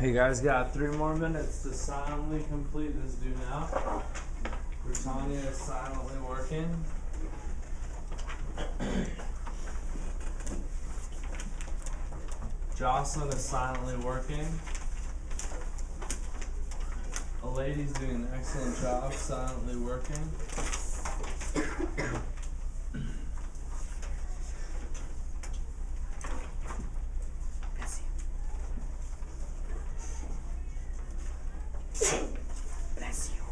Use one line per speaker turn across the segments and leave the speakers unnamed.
You guys got 3 more minutes to silently complete this do now. Britannia is silently working. Jocelyn is silently working. A lady's doing an excellent job silently working.
Bless you.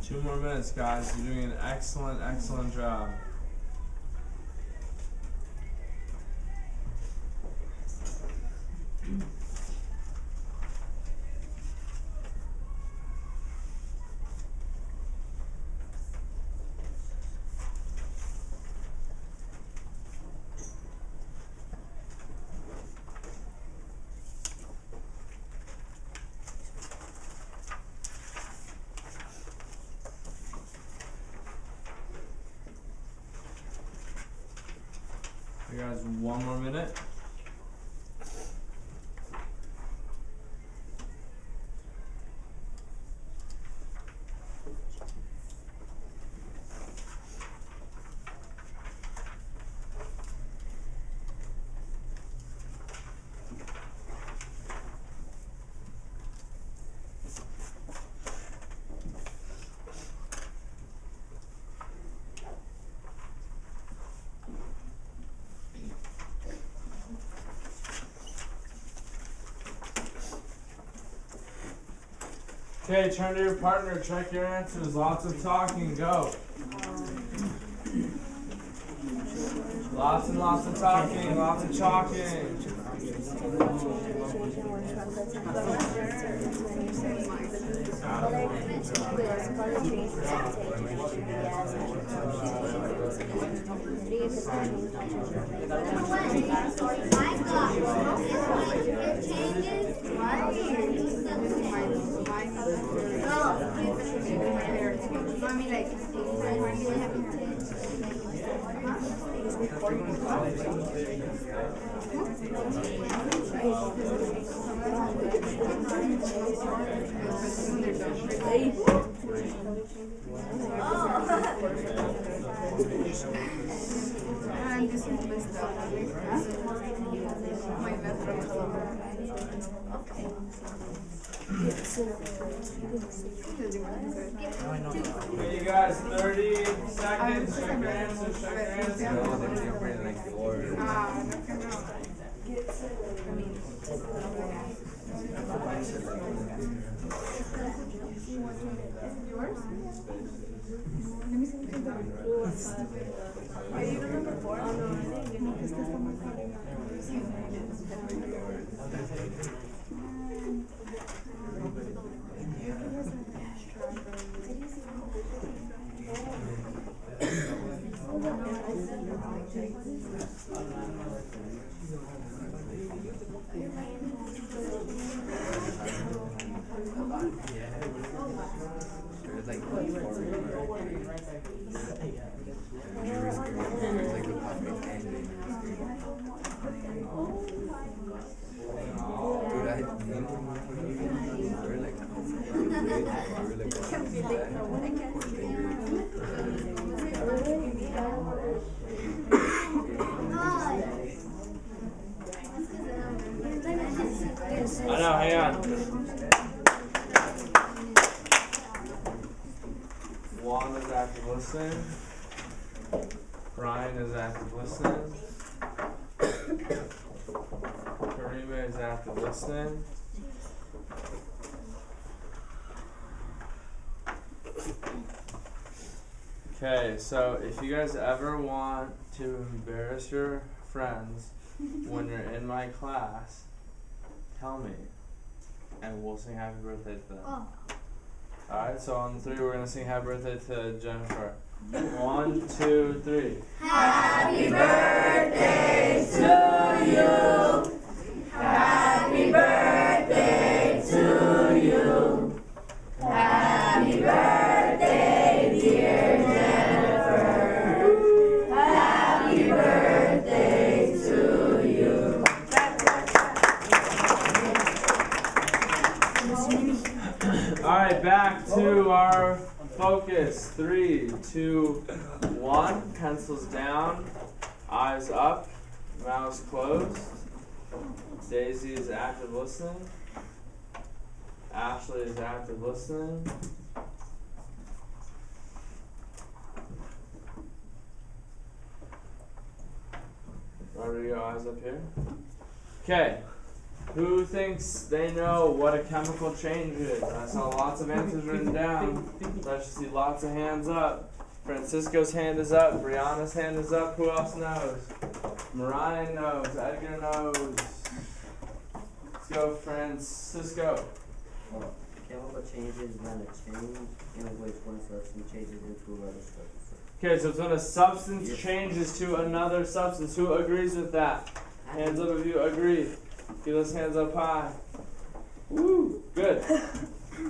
2 more minutes, guys. You're doing an excellent, excellent job. You guys, 1 more minute. Okay, turn to your partner, check your answers. Lots of talking, go. Lots and lots of talking, lots of chalking. Okay, you guys, 30 seconds. Check your answers. Check your answers. I know, hang on. Juan is active listening. Brian is active listening. Karima is active listening. Okay, so if you guys ever want to embarrass your friends when you're in my class, tell me, and we'll sing happy birthday to them. Oh. Alright, so on 3 we're going to sing happy birthday to Jennifer. 1, 2, 3.
Happy birthday to you. Happy birthday to you. Happy birthday, dear.
Alright, back to our focus. 3, 2, 1. Pencils down, eyes up, mouths closed. Daisy is active listening. Ashley is active listening. Rodrigo, eyes up here. Okay. Who thinks they know what a chemical change is? I saw lots of answers written down. I should see lots of hands up. Francisco's hand is up. Brianna's hand is up. Who else knows? Mariah knows. Edgar knows. Let's go, Francisco.
Chemical change is when a change in which one substance changes into another substance.
Okay, so it's when a substance changes to another substance. Who agrees with that? Hands up if you agree. Get those hands up high. Woo! Good.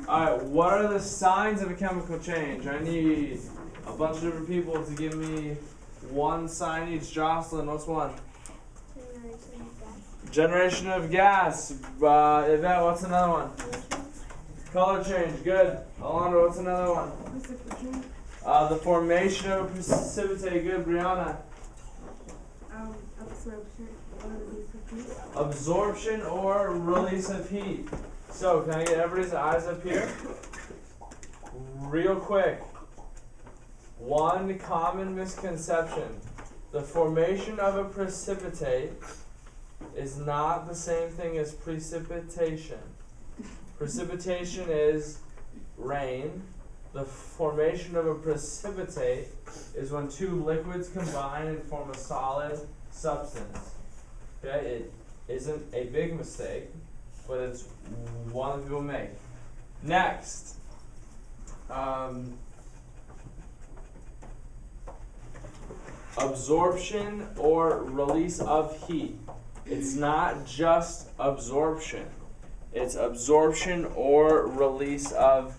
Alright, what are the signs of a chemical change? I need a bunch of different people to give me one sign each. Jocelyn, what's one? Generation of gas. Yvette, what's another one? Color change. Good. Alondra, what's another one? The formation of a precipitate. Good. Brianna. Absorption or release of heat. So, can I get everybody's eyes up here? Real quick. One common misconception. The formation of a precipitate is not the same thing as precipitation. Precipitation is rain. The formation of a precipitate is when two liquids combine and form a solid substance. Okay, it isn't a big mistake, but it's one that people make. Next, absorption or release of heat. It's not just absorption. It's absorption or release of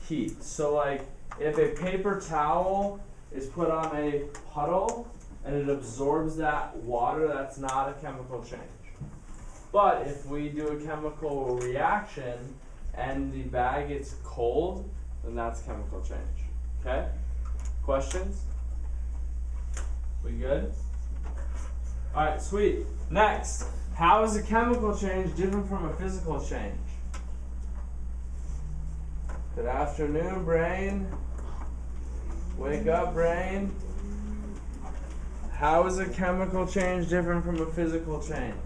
heat. So like, if a paper towel is put on a puddle and it absorbs that water, that's not a chemical change. But if we do a chemical reaction and the bag gets cold, then that's chemical change. Okay? Questions? We good? Alright, sweet. Next, how is a chemical change different from a physical change? Good afternoon, brain. Wake up, brain. How is a chemical change different from a physical change?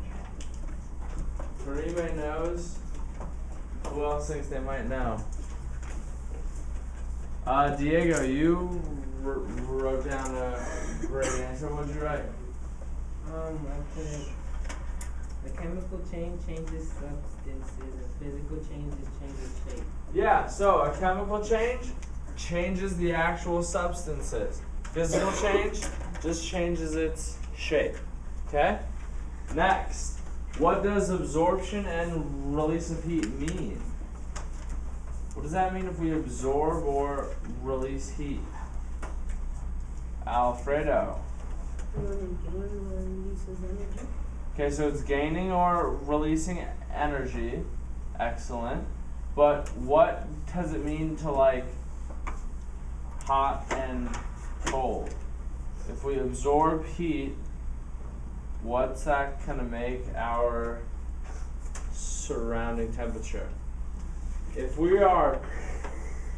Karime knows. Who else thinks they might know? Diego, you wrote down a great answer. What'd you write?
The chemical change changes substances. A physical change changes shape.
Yeah, so a chemical change changes the actual substances. Physical change just changes its shape. Okay? Next, what does absorption and release of heat mean? What does that mean if we absorb or release heat? Alfredo. Okay, so it's gaining or releasing energy. Excellent. But what does it mean to like hot and cold? If we absorb heat, what's that going to make our surrounding temperature? If we are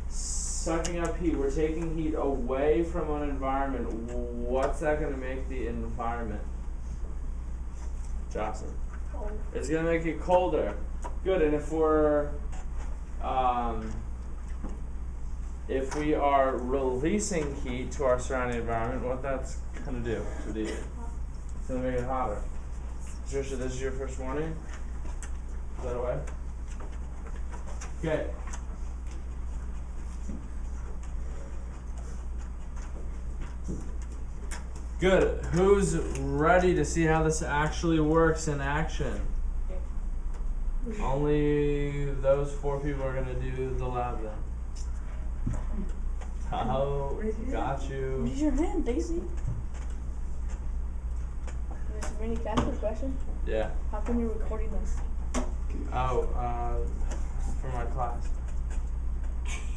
sucking up heat, we're taking heat away from an environment, what's that going to make the environment? Jocelyn?
Cold.
It's going to make it colder. Good, and if we are releasing heat to our surrounding environment, what that's going to do to the It's going to make it hotter. Trisha, this is your first warning? Is that away? Okay. Good. Who's ready to see how this actually works in action? Only those 4 people are going to do the lab then. Oh, got you.
Raise your hand, Daisy. Mr. Vinny, can I ask you a question?
Yeah.
How come you're recording this?
Oh, for my class?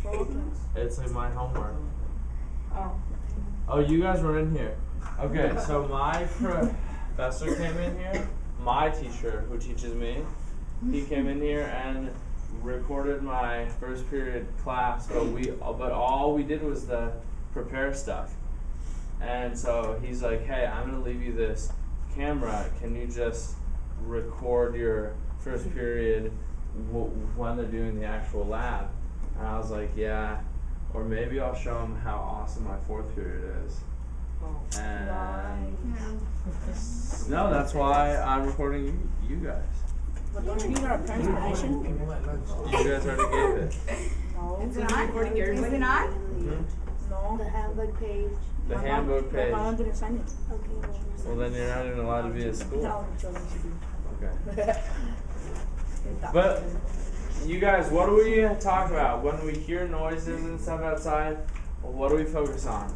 For what class?
It's like my homework.
Oh.
Oh, you guys were in here. Okay, so my professor came in here. My teacher, who teaches me, he came in here and recorded my first period class. But all we did was the prepare stuff. And so he's like, "Hey, I'm gonna leave you this camera. Can you just record your first period when they're doing the actual lab?" And I was like, "Yeah." Or maybe I'll show them how awesome my fourth period is. And no, that's why I'm recording you guys.
But don't you need our parents' permission?
You guys already gave it.
No.
Is it on? Is it on?
No.
The handbook page.
The handbook
My
page.
mom didn't sign it.
Okay.
Well, then you're not even allowed to be at school.
No, children should be.
Okay. But you guys, what do we talk about when we hear noises and stuff outside? What do we focus on?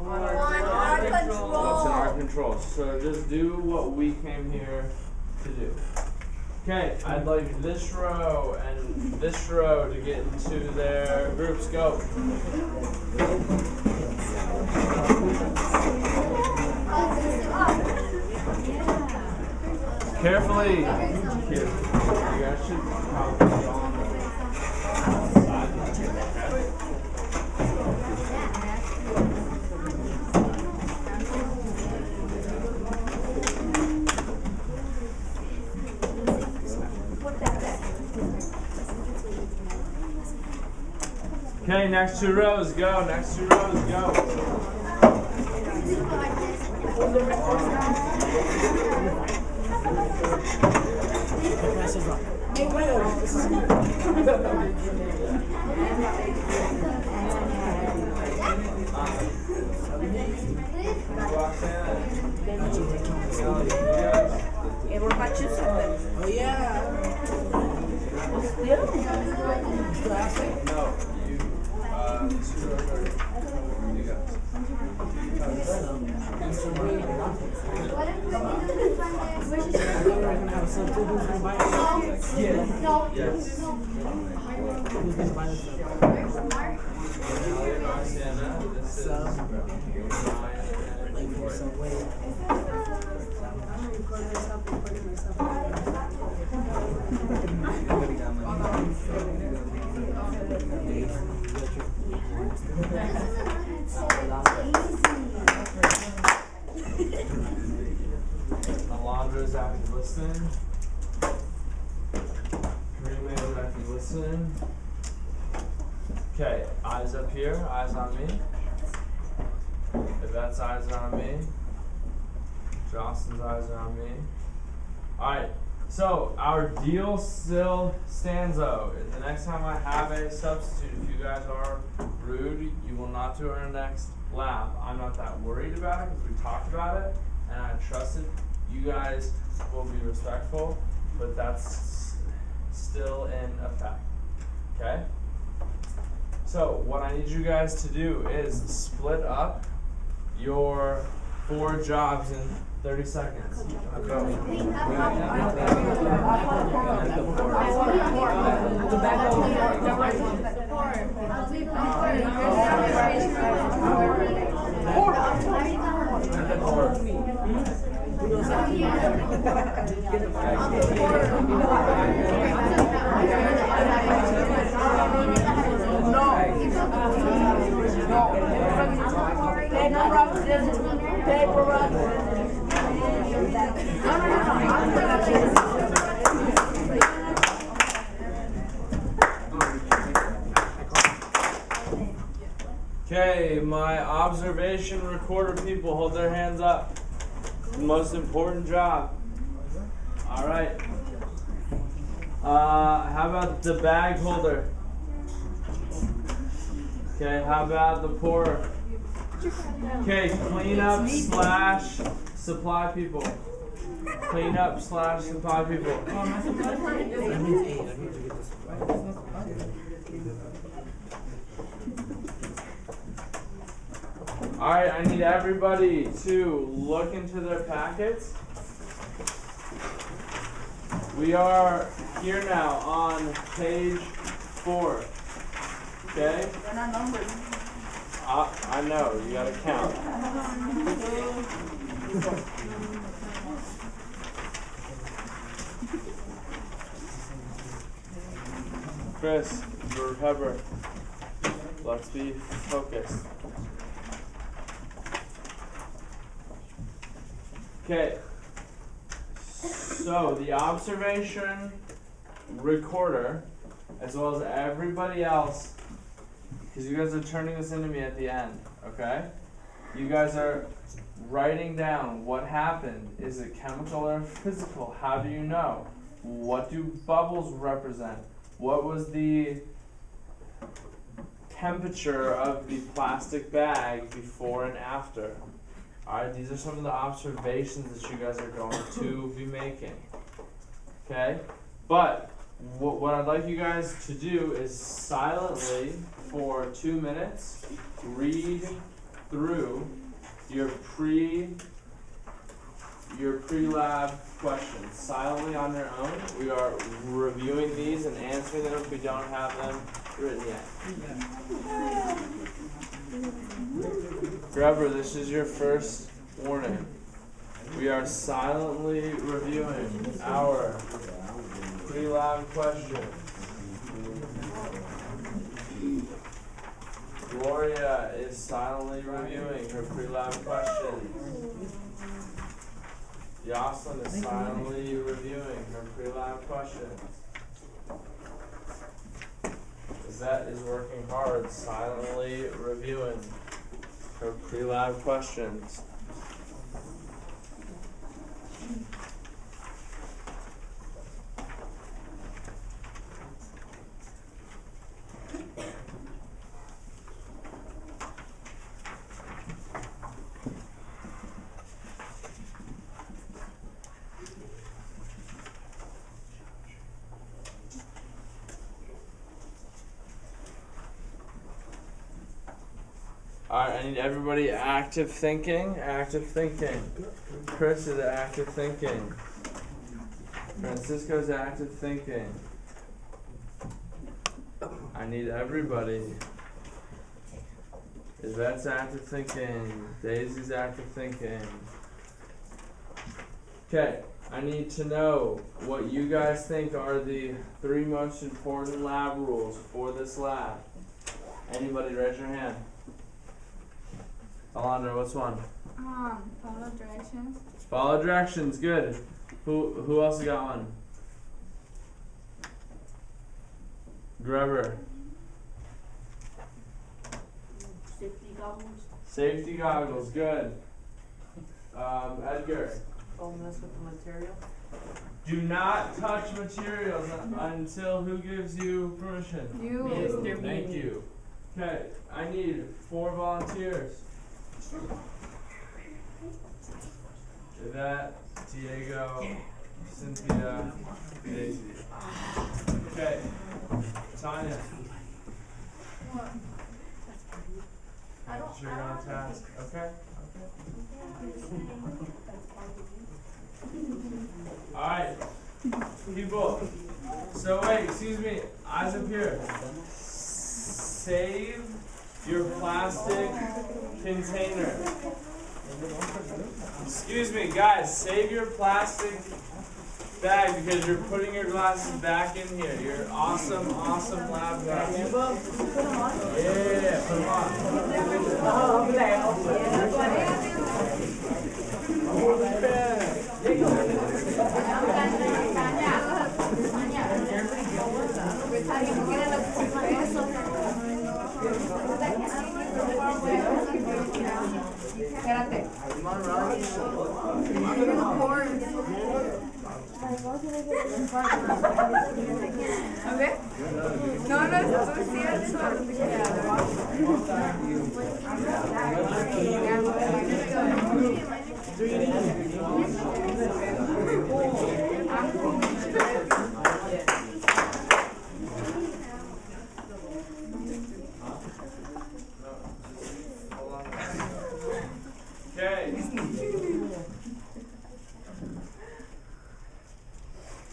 Our control.
What's in our control? So just do what we came here to do. Okay, I'd like this row and this row to get into their groups. Go. Carefully. Here. You guys should probably be on the side. Okay, next two rows, go. Next two rows, go.
Hey, what about you?
Oh yeah.
No, you guys.
We're gonna have some food. Who's gonna buy it?
Yes.
Who's gonna buy this?
This is
Like for Subway.
Alondra's active listening. Karima is active listening. Okay, eyes up here, eyes on me. Yvette's eyes are on me. Jocelyn's eyes are on me. Alright, so our deal still stands though. The next time I have a substitute, if you guys are rude, you will not do our next lab. I'm not that worried about it because we talked about it and I trusted you guys will be respectful, but that's still in effect. Okay? So what I need you guys to do is split up your 4 jobs in 30 seconds. Okay, my observation recorder people, hold their hands up. The most important job. All right. How about the bag holder? Okay, how about the pourer? Okay, clean up / supply people. Clean up / supply people.
That means 8. I need to get this.
Alright, I need everybody to look into their packets. We are here now on page 4. Okay?
They're not numbered.
I know, you gotta count. Chris, Pepper, let's be focused. Okay, so the observation recorder, as well as everybody else, because you guys are turning this into me at the end, okay? You guys are writing down what happened. Is it chemical or physical? How do you know? What do bubbles represent? What was the temperature of the plastic bag before and after? Alright, these are some of the observations that you guys are going to be making. Okay? But what I'd like you guys to do is silently, for 2 minutes, read through your pre-lab questions silently on your own. We are reviewing these and answering them if we don't have them written yet. Trevor, this is your first warning. We are silently reviewing our pre-lab questions. Gloria is silently reviewing her pre-lab questions. Jocelyn is silently reviewing her pre-lab questions. Lizette is working hard, silently reviewing her pre-lab questions. Alright, I need everybody active thinking. Active thinking. Chris is active thinking. Francisco's active thinking. I need everybody. Yvette's active thinking. Daisy's active thinking. Okay, I need to know what you guys think are the 3 most important lab rules for this lab. Anybody raise your hand. Alondra, what's one?
Follow directions.
Follow directions, good. Who else got one? Greber.
Safety goggles.
Safety goggles, good. Edgar.
Don't mess with the material.
Do not touch materials until who gives you permission?
You.
Mr.
Thank you. Okay, I need 4 volunteers. Yvette, Diego, Cynthia, Daisy. Okay, Tanya.
What?
You're on task. Okay. Alright, people. So wait, excuse me. Eyes up here. Save your plastic container. Excuse me, guys, save your plastic bag because you're putting your glasses back in here. You're awesome, awesome lab guys. Yeah, put them on.
Espérate. A ver. No, estoy cierto.
Okay.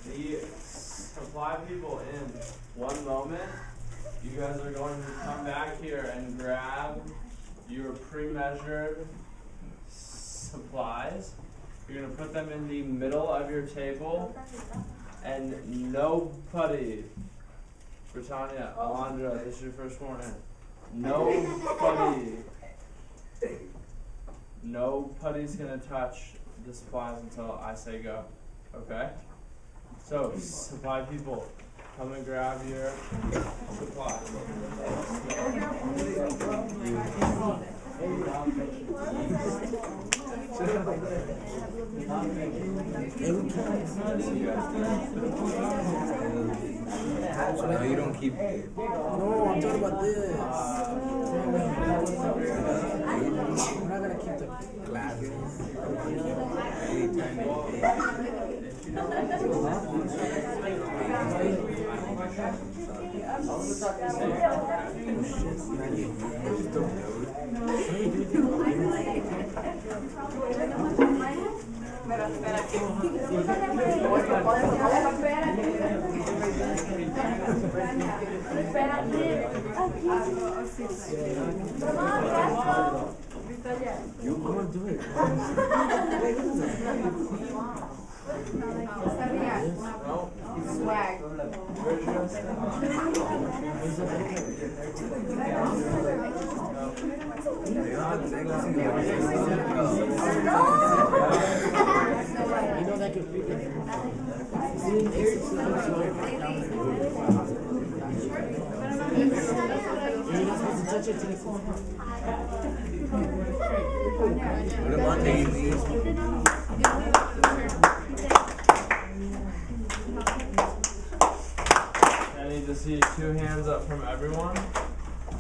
The supply people in 1 moment you guys are going to come back here and grab your pre-measured supplies. You're going to put them in the middle of your table, and nobody, Britannia, Alondra, this is your first warning. Nobody's gonna touch the supplies until I say go. Okay? So, supply people, come and grab your supplies.
No, you don't keep.
No, I'm talking about this. We're not gonna keep the
Glasses.
You want to do it?
Swag.
You know that could be. You're not supposed to touch it till it's
What about these?
I need to see 2 hands up from everyone. I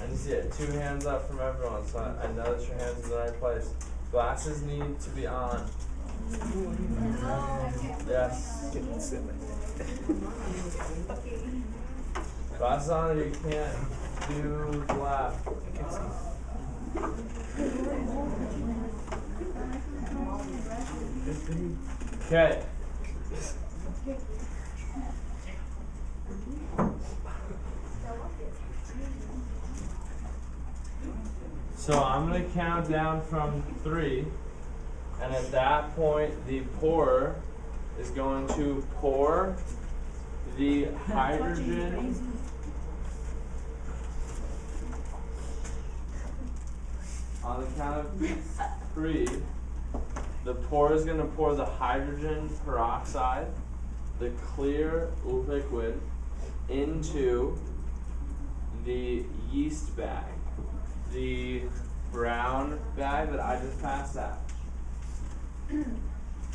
need to see it. 2 hands up from everyone, so I know that your hands in the right place. Glasses need to be on. Yes. Glasses on, or you can't do the left. Okay. So I'm going to count down from 3, and at that point the pourer is going to pour the hydrogen on the count of 3. The pourer is going to pour the hydrogen peroxide, the clear liquid, into the yeast bag, the brown bag that I just passed out.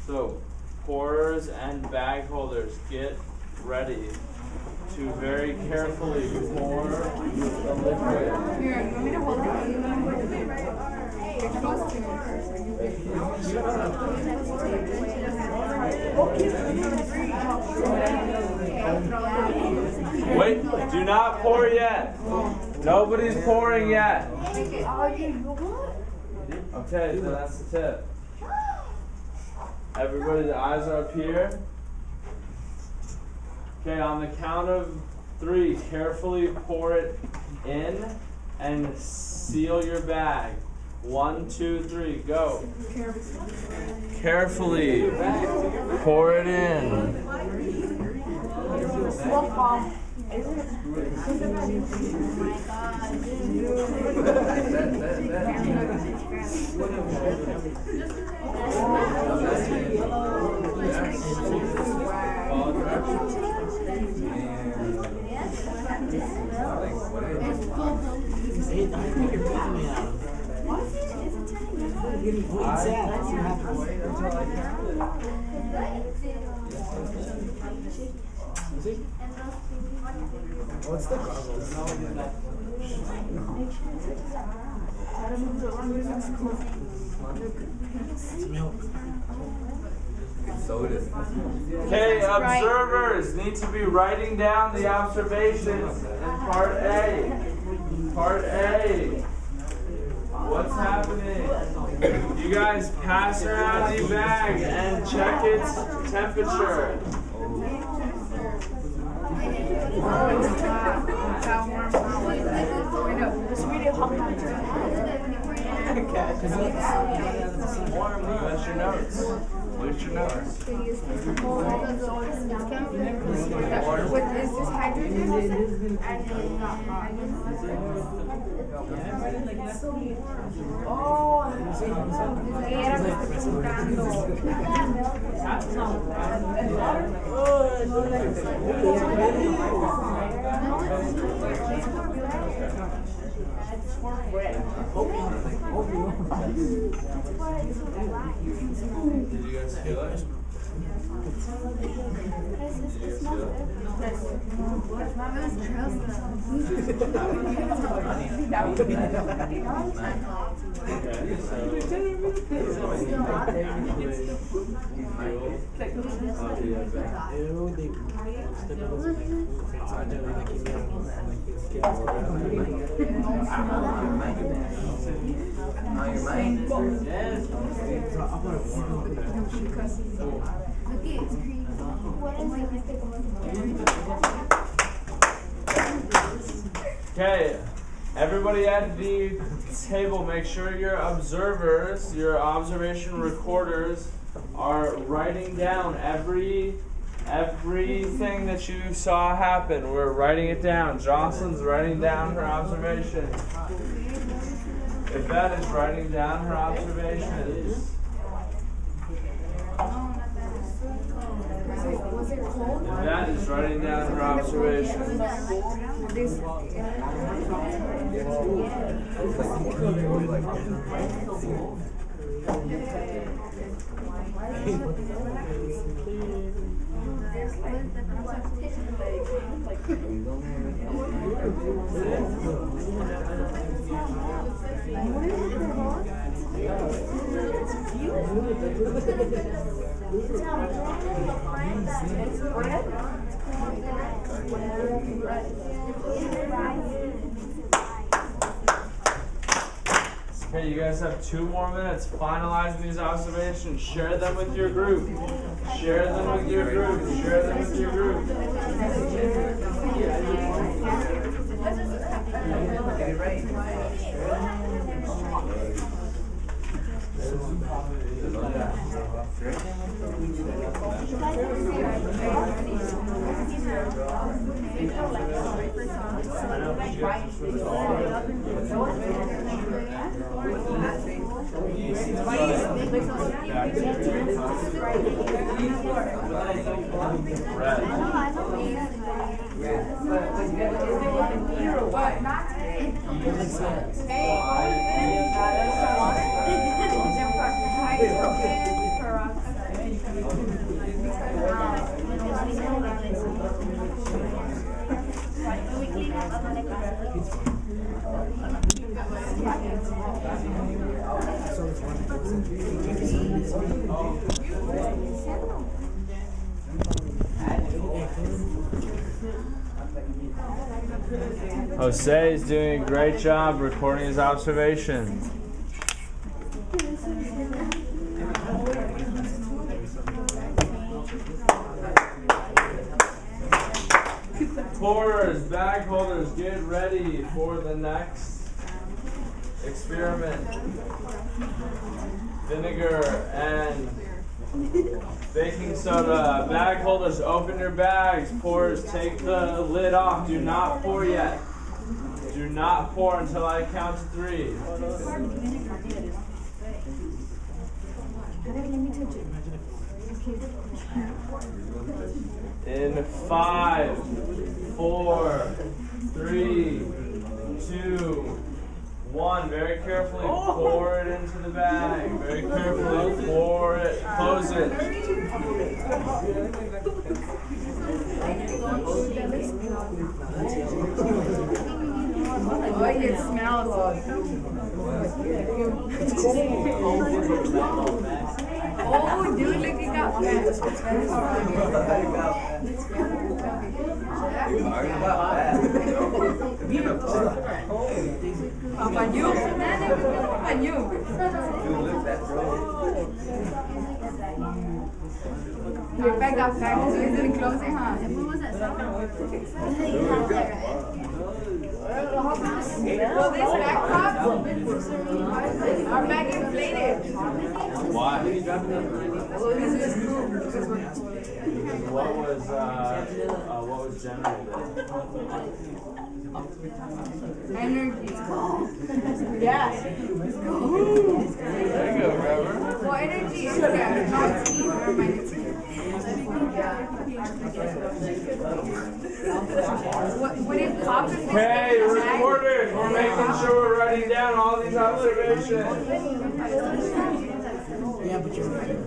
So, pourers and bag holders, get ready to very carefully pour the liquid.
Here, you want me to hold it? Get close to me.
Wait, do not pour yet. Nobody's pouring yet. Okay, so that's the tip. Everybody, the eyes are up here. Okay, on the count of 3, carefully pour it in and seal your bag. 1, 2, 3, go. Carefully pour it in.
What's the goggles?
Okay, observers need to be writing down the observations in part A. Part A. What's happening? You guys pass around the bag and check its temperature.
Oh, it's hot. It's how warm.
Where's your notes? Where's your notes?
What is this hydrogen? And not
Did you guys feel it? Okay, everybody at the table, make sure your observers, your observation recorders are writing down everything that you saw happen. We're writing it down. Jocelyn's writing down her observations. Yvette is writing down her observations. Yvette is writing down her observations. Okay, you guys have 2 more minutes. Finalizing these observations. Share them with your group. Share them with your group. Share them with your group. Jose is doing a great job recording his observations. Porters, bag holders, get ready for the next experiment. Vinegar and baking soda. Bag holders, open your bags. Pourers, take the lid off. Do not pour yet. Do not pour until I count to 3. In 5, 4, 3, 2, 1. Very carefully pour it into the bag. Very carefully pour it. Close it.
Oh, it smells. Oh, dude, look, it got Apanhou? Apanhou? You pega a fact, is it closing, huh? Well, this backpack, our bag inflated.
Why?
Well, this is cool.
What was generated?
Energy. Yes.
There you go, Trevor.
Well, energy is that. Not heat. Never mind, it's heat. What if pop is
Hey, recorders, we're making sure we're writing down all these observations.
Yeah, but you're right.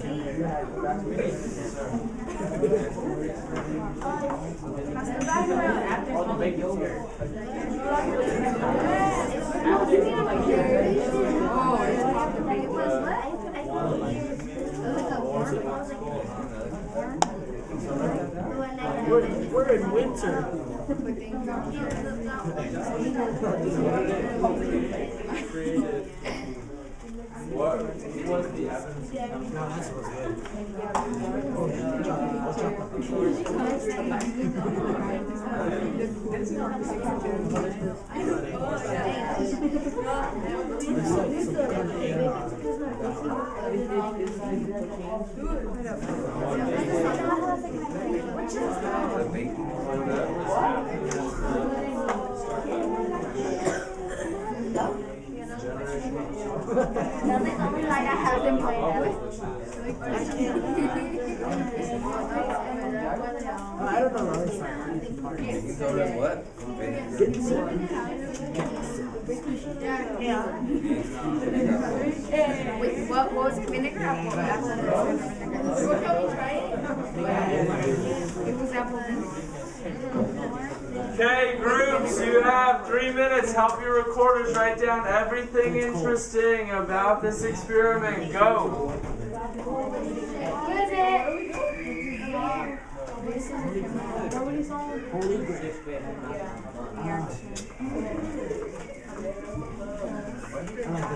We're in winter.
What was the evidence?
No, that's what's good. I don't know.
What?
Wait, what was vinegar? Apple vinegar. It was apple vinegar.
Okay, groups, you have 3 minutes. Help your recorders write down everything interesting about this experiment. Go.
Holy grail.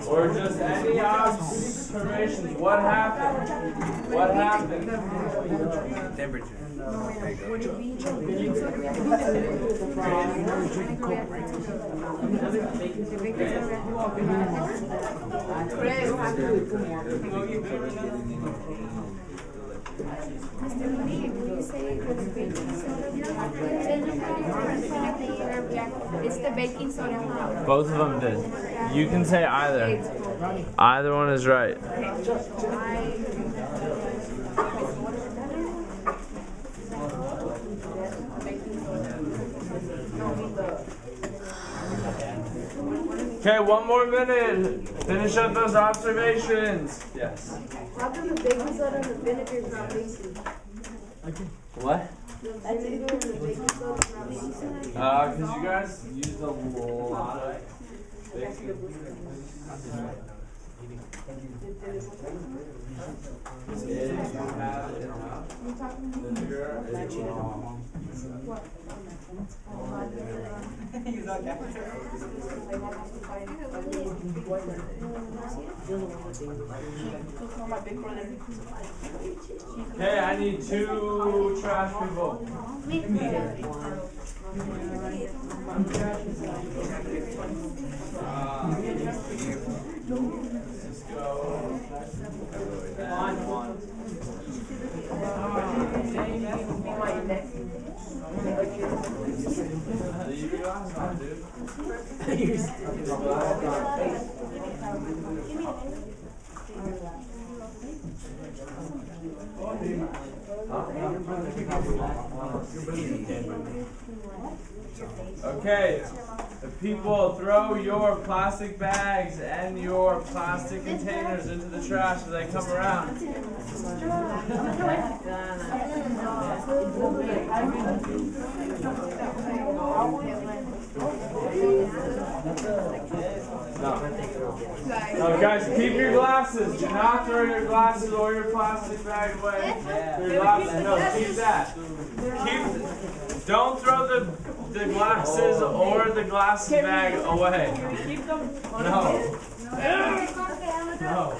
Or just any observations. What happened? What happened?
Temperature.
It's the baking soda.
Both of them did. You can say either. Either one is right. Okay, 1 more minute. Finish up those observations. Yes.
How come the baking soda and the vinegar is not baking?
What?
The vinegar and the baking soda is not baking?
Because you guys used a lot of baking. If you have enough vinegar, it will. Okay, I need 2 trash people. Let's go. One. Leave your glass on, dude. Okay, the people, throw your plastic bags and your plastic containers into the trash as they come around. No, guys, keep your glasses. Do not throw your glasses or your plastic bag away. Your glasses, no, keep that. Don't throw the glasses or the glass bag away. No. No.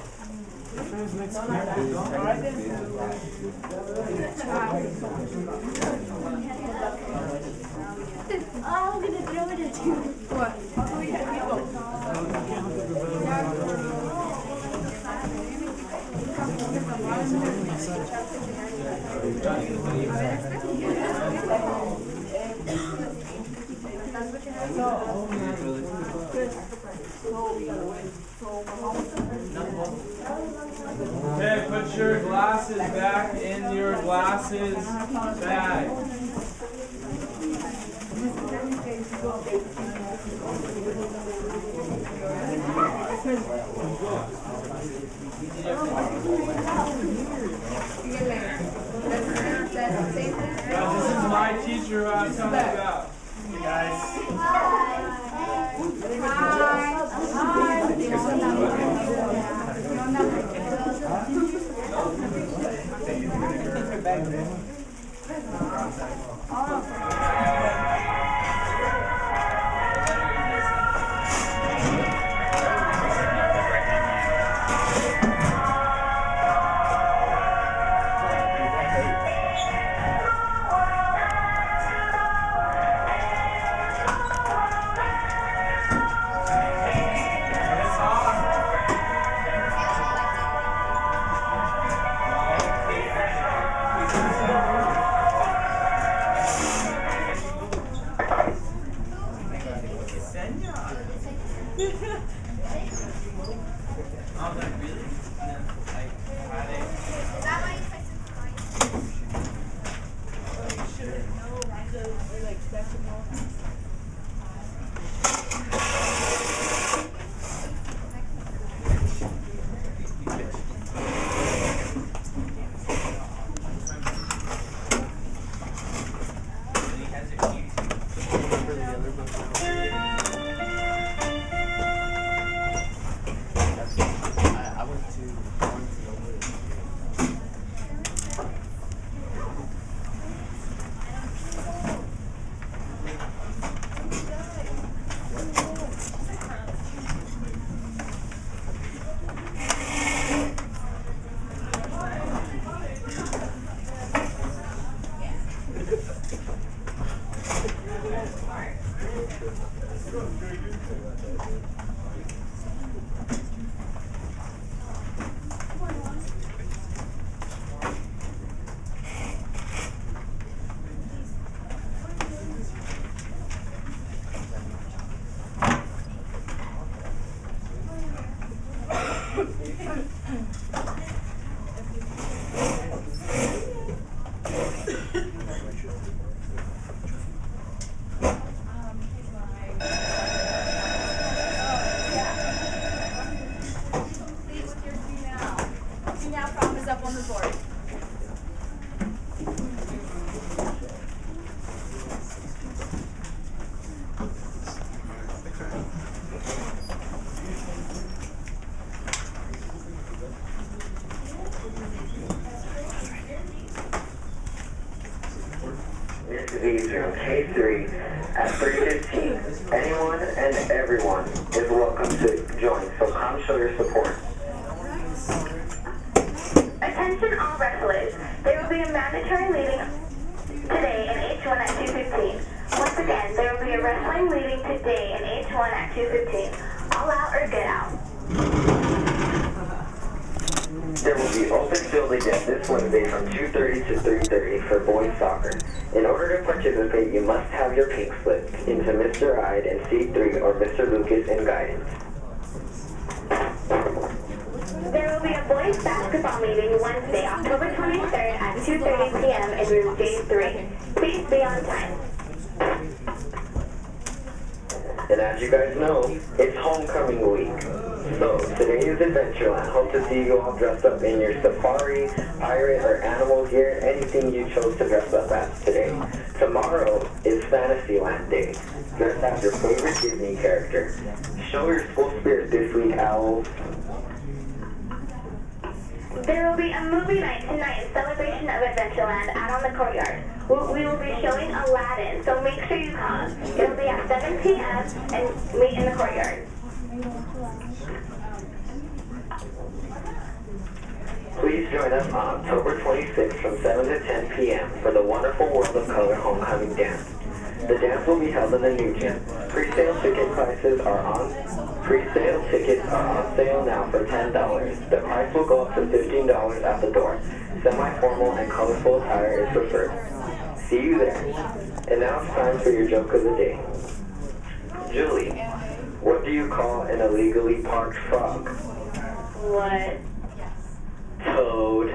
I'm gonna throw it at you.
What?
Okay, put your glasses back in your glasses bag. Guys, this is my teacher who I'm telling you about. Hey guys.
Room K3 at 3:15. Anyone and everyone is welcome to join, so come show your support.
Attention all wrestlers. There will be a mandatory meeting today in H1 at 2:15. Once again, there will be a wrestling meeting today in H1 at 2:15. All out or get out.
There will be open field again this Wednesday from 2:30 to 3:30 for boys soccer. In order to participate, you must have your pink slip into Mr. Hyde in C3 or Mr. Lucas in guidance.
There will be a boys basketball meeting Wednesday, October 23rd at 2:30 p.m. in room J3. Please be on time.
And as you guys know, it's homecoming week. So, today is Adventureland. Hope to see you all dressed up in your safari, pirate, or animal gear, anything you chose to dress up as today. Tomorrow is Fantasyland Day. Dress as your favorite Disney character. Show your school spirit this week, owls.
There will be a movie night tonight in celebration of Adventureland out on the courtyard. We will be showing Aladdin, so make sure you come. It'll be at 7 p.m. and meet in the courtyard.
Please join us on October 26th from 7 to 10 p.m. for the Wonderful World of Color Homecoming Dance. The dance will be held in the new gym. Pre-sale tickets are on sale now for $10. The price will go up to $15 at the door. Semi-formal and colorful attire is preferred. See you there. And now it's time for your joke of the day. Julie, what do you call an illegally parked frog?
What?
Toad.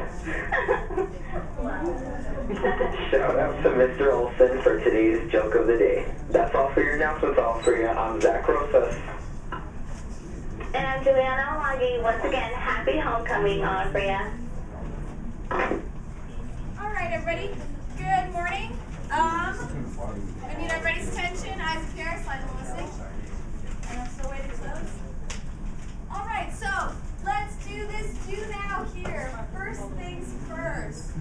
Shout out to Mr. Olson for today's joke of the day. That's all for your announcements, all for you. I'm Zach Rosas.
And I'm Juliana Alagi. Once again, happy homecoming on for ya.
All right, everybody. Good morning. I need everybody's attention. Eyes and ears, slide the listening. And I'm still waiting for those. All right, so let's do this do now here. First things first.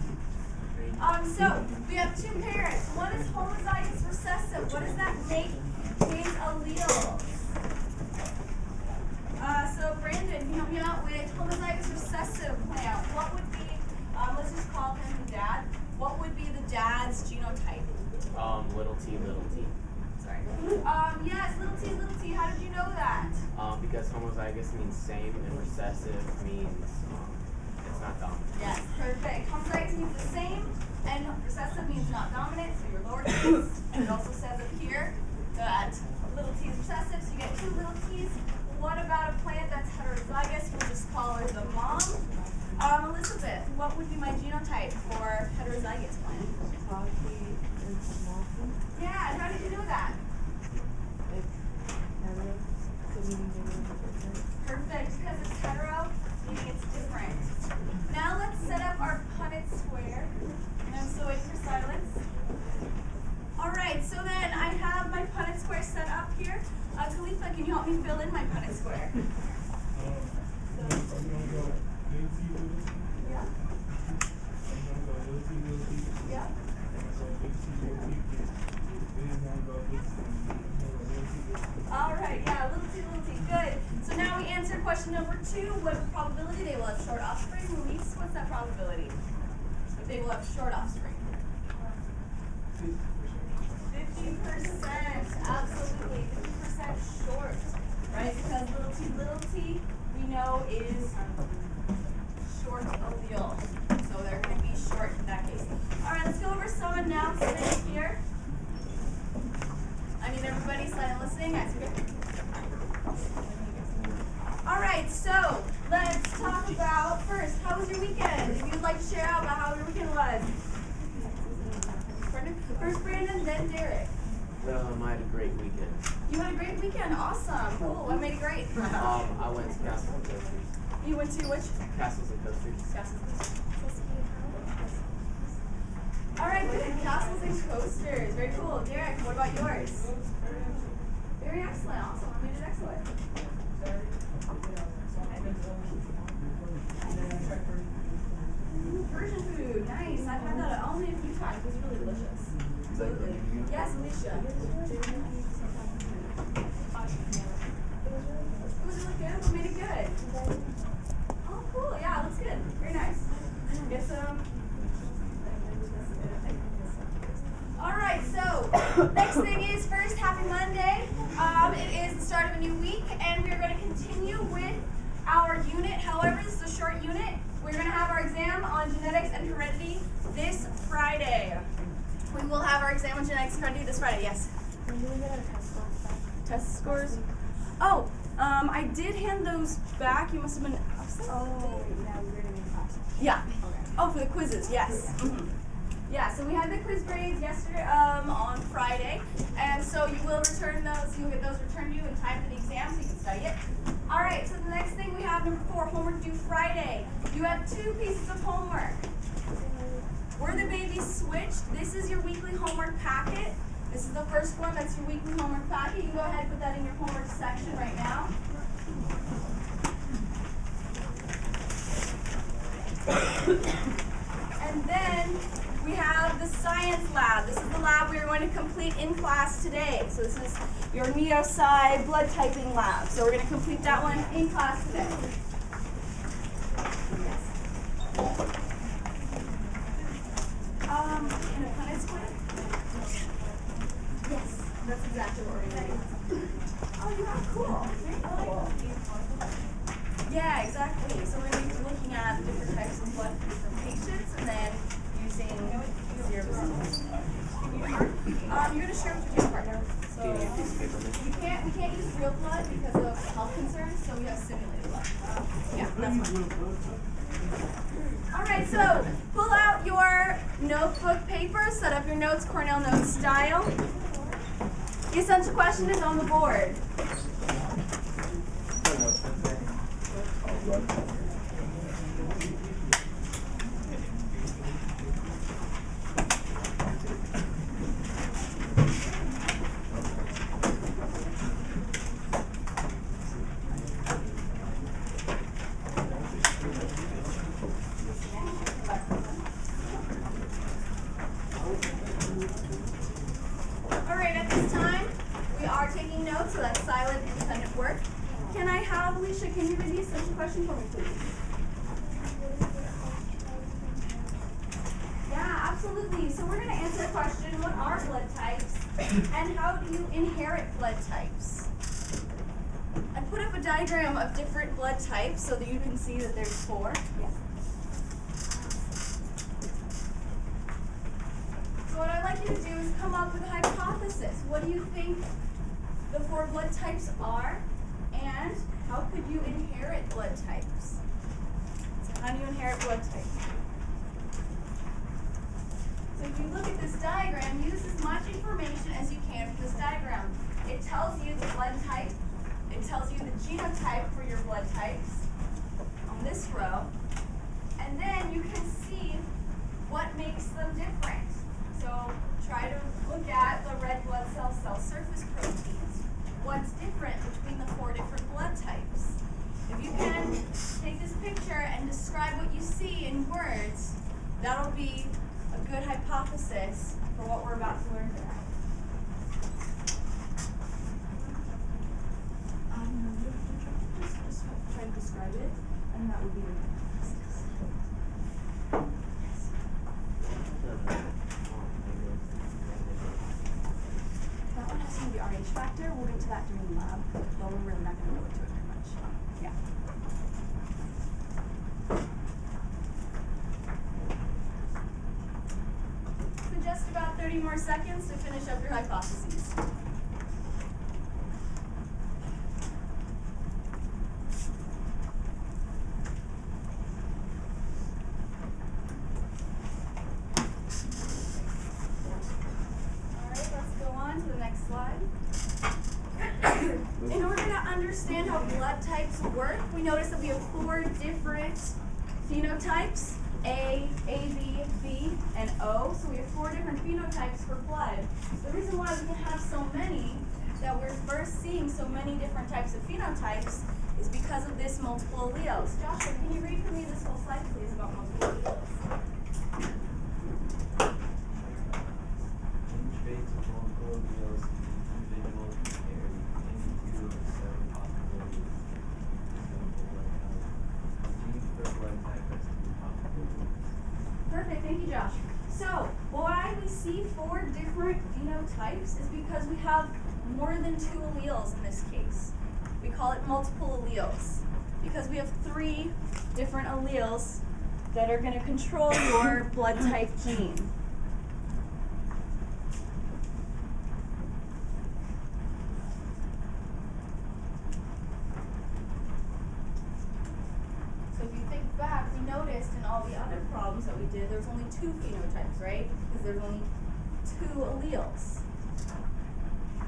So we have two parents. One is homozygous recessive. What does that make his alleles? So Brandon, can you help me out with homozygous recessive plant? What would be, let's just call him the dad. What would be the dad's genotype?
Little t, little t.
Sorry. Yes, little t. How did you know that?
Because homozygous means same and recessive means it's not dominant.
Yes, perfect. Homozygous means the same, and recessive means not dominant, so you're lowercase. And it also says up here that little t is recessive, so you get two little t's. What about a plant that's heterozygous? We'll just call her the mom. Elizabeth, what would be my genotype for heterozygous plant? Yeah, and how did you know that? Perfect, because it's hetero, meaning it's different. Now let's set up our Punnett square. And I'm still waiting for silence. Alright, so then I have my Punnett square set up here. Khalifa, can you help me fill in my Punnett square? Yeah. Yeah. Alright, yeah, little t, good. So now we answer question number 2. What probability they will have short offspring? Luis, what's that probability? That they will have short offspring. 50%, absolutely, 50% short, right? Because little t, we know is short allele. So they're going to be short in that case. All right, let's go over some announcements here. I need everybody silent listening. That's good. All right, so let's talk about first, how was your weekend? If you'd like to share out about how your weekend was. First Brandon, then Derek.
I had a great weekend.
You had a great weekend. Awesome. Cool. What made it great?
I went to Castles and Coasters.
You went to which?
Castles and Coasters.
Castles and Coasters. All right, good. Castles and Coasters. Very cool. Derek, what about yours? Very excellent. Awesome. You did excellent. Persian food. Nice. I've had that only a few times. It was really delicious. Yes, Alicia. It was really good. What made it good? Oh, cool. Yeah, it looks good. Very nice. Get some. All right, so next thing is first, happy Monday. It is the start of a new week, and we are going to continue with our unit. However, this is a short unit. We're going to have our exam on genetics and heredity this Friday. We will have our exam on genetics and heredity this Friday, yes.
When do we get our test scores back?
Test scores? Oh, I did hand those back. You must have been upset.
Oh, yeah, we were in class.
Yeah. Oh, for the quizzes, yes. Mm-hmm. Yeah, so we had the quiz grades yesterday, on Friday, and so you will return those. You'll get those returned to you in time for the exam, so you can study it. All right. So the next thing we have, number 4, homework due Friday. You have 2 pieces of homework. Were the babies switched? This is your weekly homework packet. This is the first one. That's your weekly homework packet. You can go ahead and put that in your homework section right now. And then we have the science lab. This is the lab we are going to complete in class today. So this is your Neosci blood typing lab. So we're going to complete that one in class today. In a Punnett square? Yes, that's exactly what we're going to do. Oh, yeah, cool. Very cool. Yeah, exactly. So we're going to be looking at different types of blood from different patients and then using serum. You're going to share with your partner. So you can't, we real blood because of health concerns, so we have simulated blood. Yeah, that's fine. Alright, so pull out your notebook paper, set up your notes Cornell Notes style. The essential question is on the board. Alright, at this time, we are taking notes, so that's silent, independent work. Can I have, Alicia, can you read the essential question for me, please? Yeah, absolutely. So we're going to answer the question, what are blood types, and how do you inherit blood types? I put up a diagram of different blood types so that you can see that there's 4. Yeah. So what I'd like you to do is come up with a hypothesis. What do you think the 4 blood types are, and how could you inherit blood types? So how do you inherit blood types? So if you look at this diagram, use as much information as you can from this diagram. It tells you the blood type, it tells you the genotype for your blood types on this row, and then you can see what makes them different. So try to look at the red blood cell surface proteins. What's different between the 4 different blood types? If you can take this picture and describe what you see in words, that'll be a good hypothesis for what we're about to learn today. Just try to describe it, and that would be your hypothesis. That one has some of the RH factor. We'll get to that during the lab, but we're really not going to go into it very much. Yeah. So just about 30 more seconds to finish up your hypotheses. In order to understand how blood types work, we notice that we have 4 different phenotypes, A, AB, B, and O. So we have 4 different phenotypes for blood. The reason why we can have so many, that we're first seeing so many different types of phenotypes, is because of this multiple alleles. Joshua, can you read for me this whole slide, please, about multiple alleles? Perfect, thank you, Josh. So, why we see 4 different phenotypes is because we have more than 2 alleles in this case. We call it multiple alleles because we have 3 different alleles that are going to control your blood type gene. So if you think back, we noticed in all the other problems that we did, there's only 2 phenotypes, right? Because there's only 2 alleles.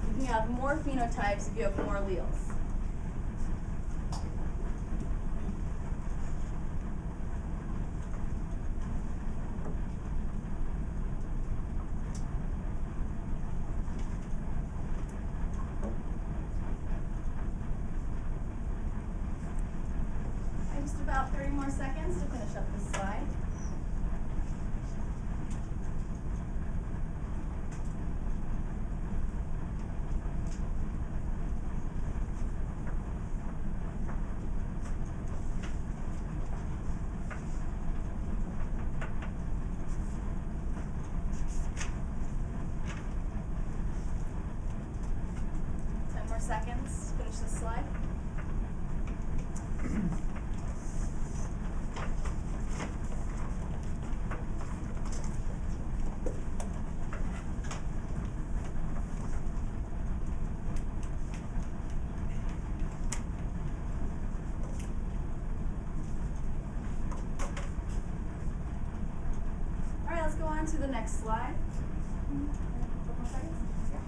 You can have more phenotypes if you have more alleles. Just about 30 more seconds to finish up this slide. Seconds to finish this slide. on to the next slide. Couple more seconds. Yeah.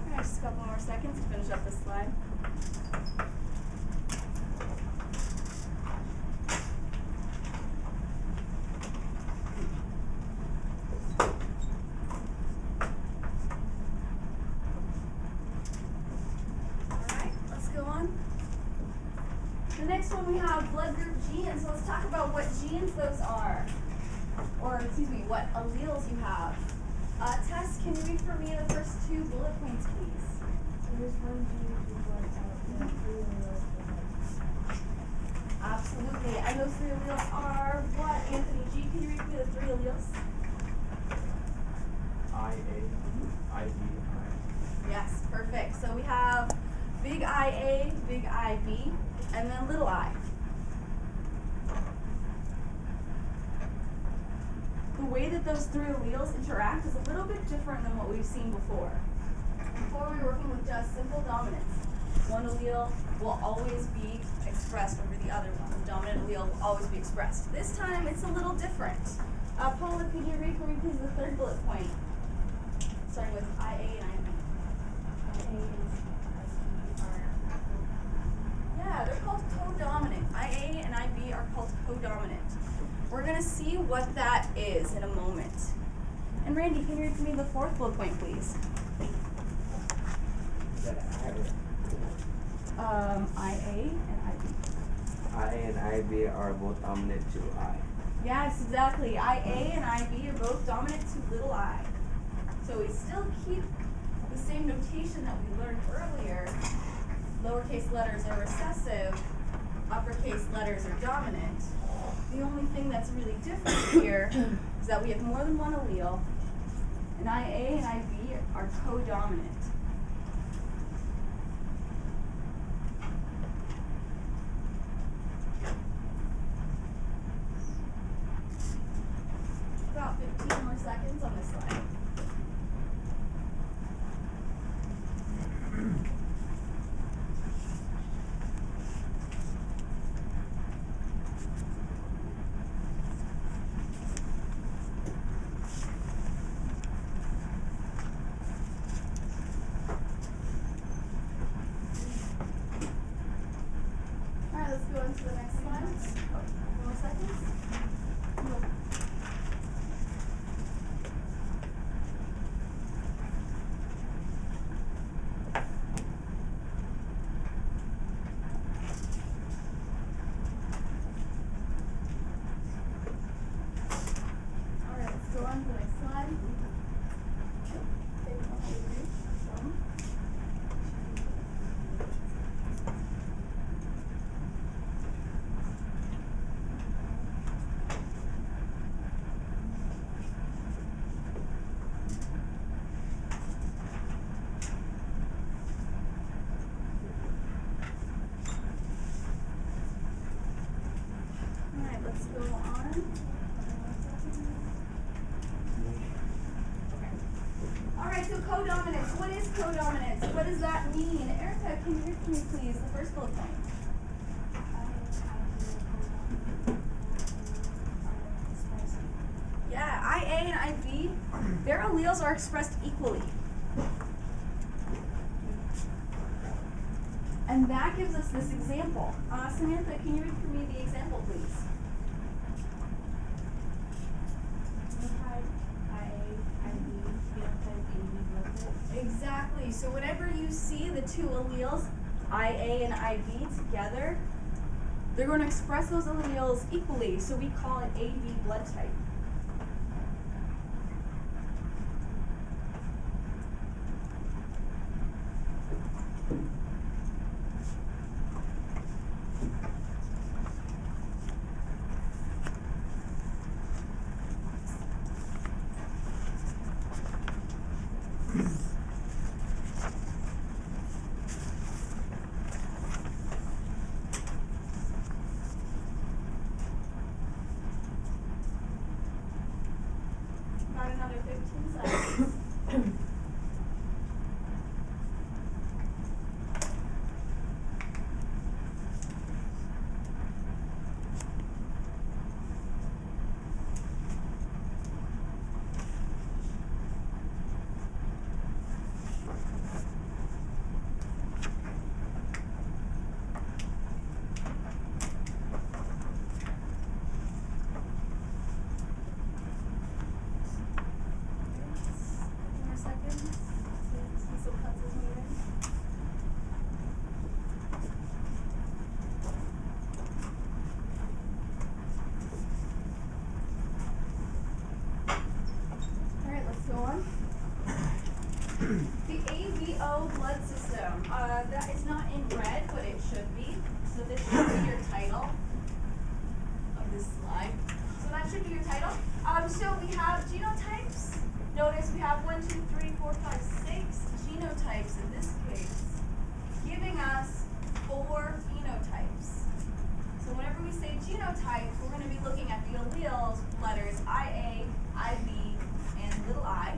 Alright, just a couple more seconds to finish up this slide. Alright, let's go on. The next one we have blood group genes. So let's talk about what genes those are. Or, excuse me, what alleles you have. Tess, can you read for me the first two bullet points, please?
There's one gene, 2 blood cells, and 3 alleles per head.
Absolutely. And those 3 alleles are what, Anthony G? Can you read for me the 3 alleles?
IA, IB, I.
Yes, perfect. So we have big IA, big IB, and then little I. The way that those 3 alleles interact is a little bit different than what we've seen before. Before we were working with just simple dominance. One allele will always be expressed over the other one. The dominant allele will always be expressed. This time it's a little different. Paula, could you read for me please the third bullet point? Starting with IA and IB. Yeah, they're called codominant. IA and IB are called codominant. We're going to see what that is in a moment. And Randy, can you read for me the fourth bullet point, please? IA and IB.
I and IB are both dominant to I.
Yes, exactly. IA and IB are both dominant to little I. So we still keep the same notation that we learned earlier. Lowercase letters are recessive, uppercase letters are dominant. The only thing that's really different here is that we have more than one allele, and IA and IB are codominant. About 15 more seconds on this slide. Alright, let's go on to the next slide. Oh, more seconds. Alright, let's go on to the next slide. Okay, one, two, three. Show 'em. Alright, let's go on. Alright, so codominance. What is codominance? What does that mean? Erica, can you read for me, please, the first bullet point? Yeah, IA and IB, their alleles are expressed equally. And that gives us this example. Samantha, can you read for me the example, please? Exactly. So whenever you see the two alleles, IA and IB together, they're going to express those alleles equally. So we call it AB blood type. 15 seconds. More seconds. Cecil cuts his moving. Alright, let's go on. The AVO blood system. That is not in red, but it should be. So this should be your title of this slide. So that should be your title. So we have genotypes. Notice we have 1, 2, 3, 4, 5, 6 genotypes in this case, giving us 4 phenotypes. So whenever we say genotypes, we're going to be looking at the alleles, letters IA, IB, and little I.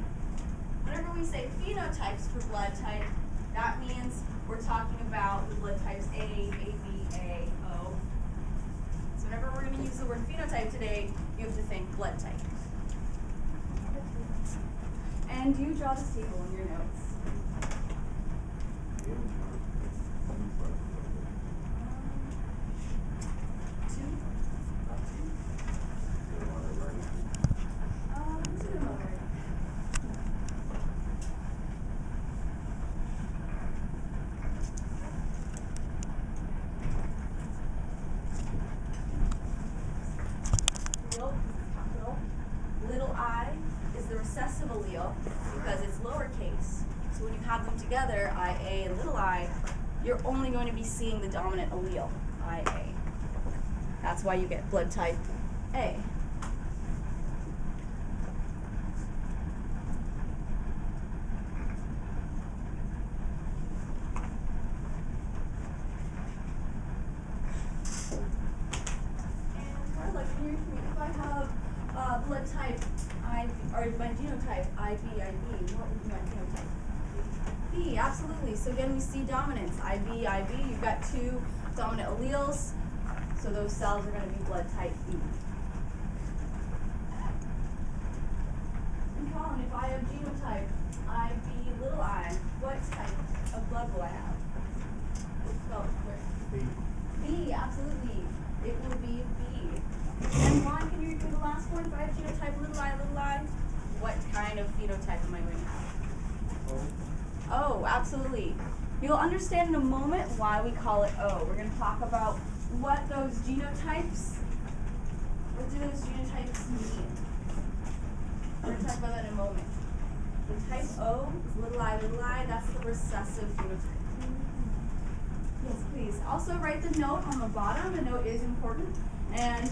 Whenever we say phenotypes for blood type, that means we're talking about the blood types A, AB, A, O. So whenever we're going to use the word phenotype today, you have to think blood type. And do you draw this table in your notes? Two? Who's it in the order? Allele, capital. Little I is the recessive allele because it's lowercase. So when you have them together, IA and little I, you're only going to be seeing the dominant allele, IA. That's why you get blood type A. And Carla, can you read for me if I have blood type I, or my genotype IB, what would be my phenotype? B, absolutely. So again, we see dominance. IB, you've got 2 dominant alleles, so those cells are going to be blood type B. And Colin, if I have genotype IB, little I, what type of blood will I have? Spell it quick. B, absolutely. It will be B. And Juan, can you repeat the last one? If I have genotype little I, what kind of phenotype am I going to have? O, absolutely. You'll understand in a moment why we call it O. We're going to talk about what those genotypes, what do those genotypes mean? We're going to talk about that in a moment. The type O is little I, that's the recessive phenotype. Yes, please. Also write the note on the bottom. The note is important. And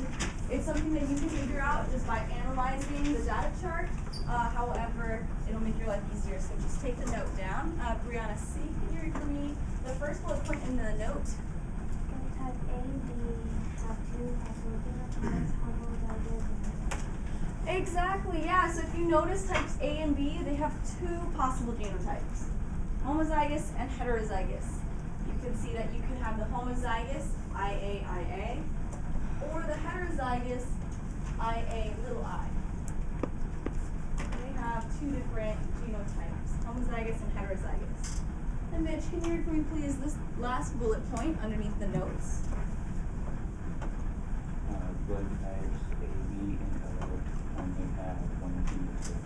it's something that you can figure out just by analyzing the data chart. However, it'll make your life easier. So just take the note down. Brianna C, can you read for me the first bullet point in the note?
Type A and B have 2 possible genotypes, homozygous and
Exactly, yeah. So if you notice types A and B, they have 2 possible genotypes, homozygous and heterozygous. You can see that you can have the homozygous, IA, or the heterozygous, IA, little I. They have 2 different genotypes, homozygous and heterozygous. And Mitch, can you read for me please this last bullet point underneath the notes?
Blood types A, B, and O only have 1 genotype.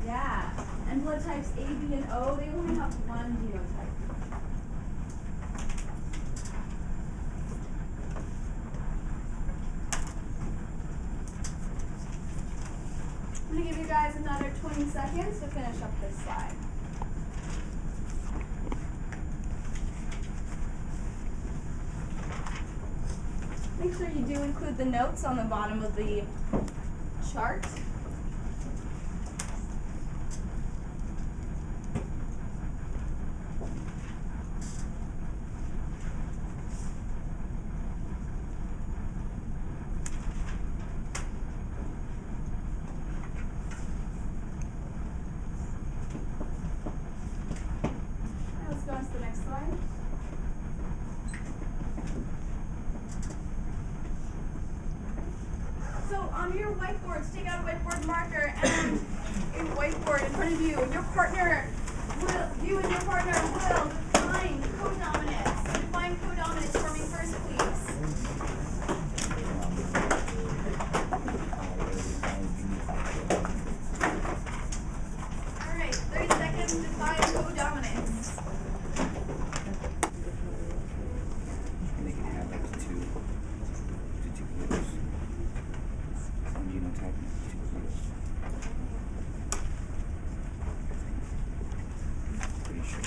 Yeah, and blood types A, B, and O, they only have 1 genotype. I'm going to give you guys another 20 seconds to finish up this slide. Make sure you do include the notes on the bottom of the chart. whiteboards. Take out a whiteboard marker and a whiteboard in front of you. Your partner you and your partner will define codominance. Define codominance for me first, please. All right, 30 seconds to define codominance.
And they can have up to two players. One genotype and 2 players. Pretty sure.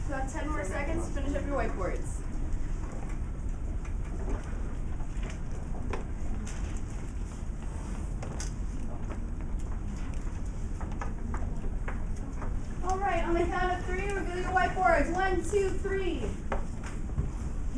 So about 10 more seconds to finish up your whiteboards. Alright, on the count of 3, reveal your whiteboards. 1, 2, 3.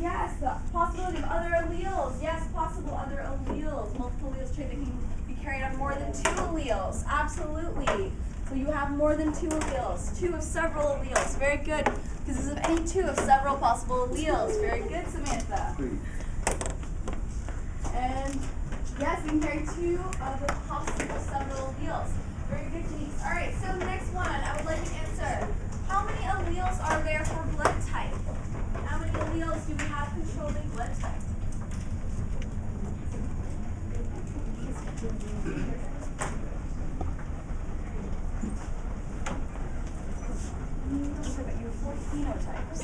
Yes, the possibility of other alleles. Yes, possible other alleles. Multiple alleles trait that can be carried on more than 2 alleles. Absolutely. So you have more than 2 alleles. 2 of several alleles. Very good. Because this is any 2 of several possible alleles. Very good, Samantha. And yes, you can carry 2 of the possible several alleles. Very good, Denise. All right, so the next one, I would like to answer. How many alleles are there for blood type? How many alleles do we have controlling blood type? Let's look at your 4 phenotypes.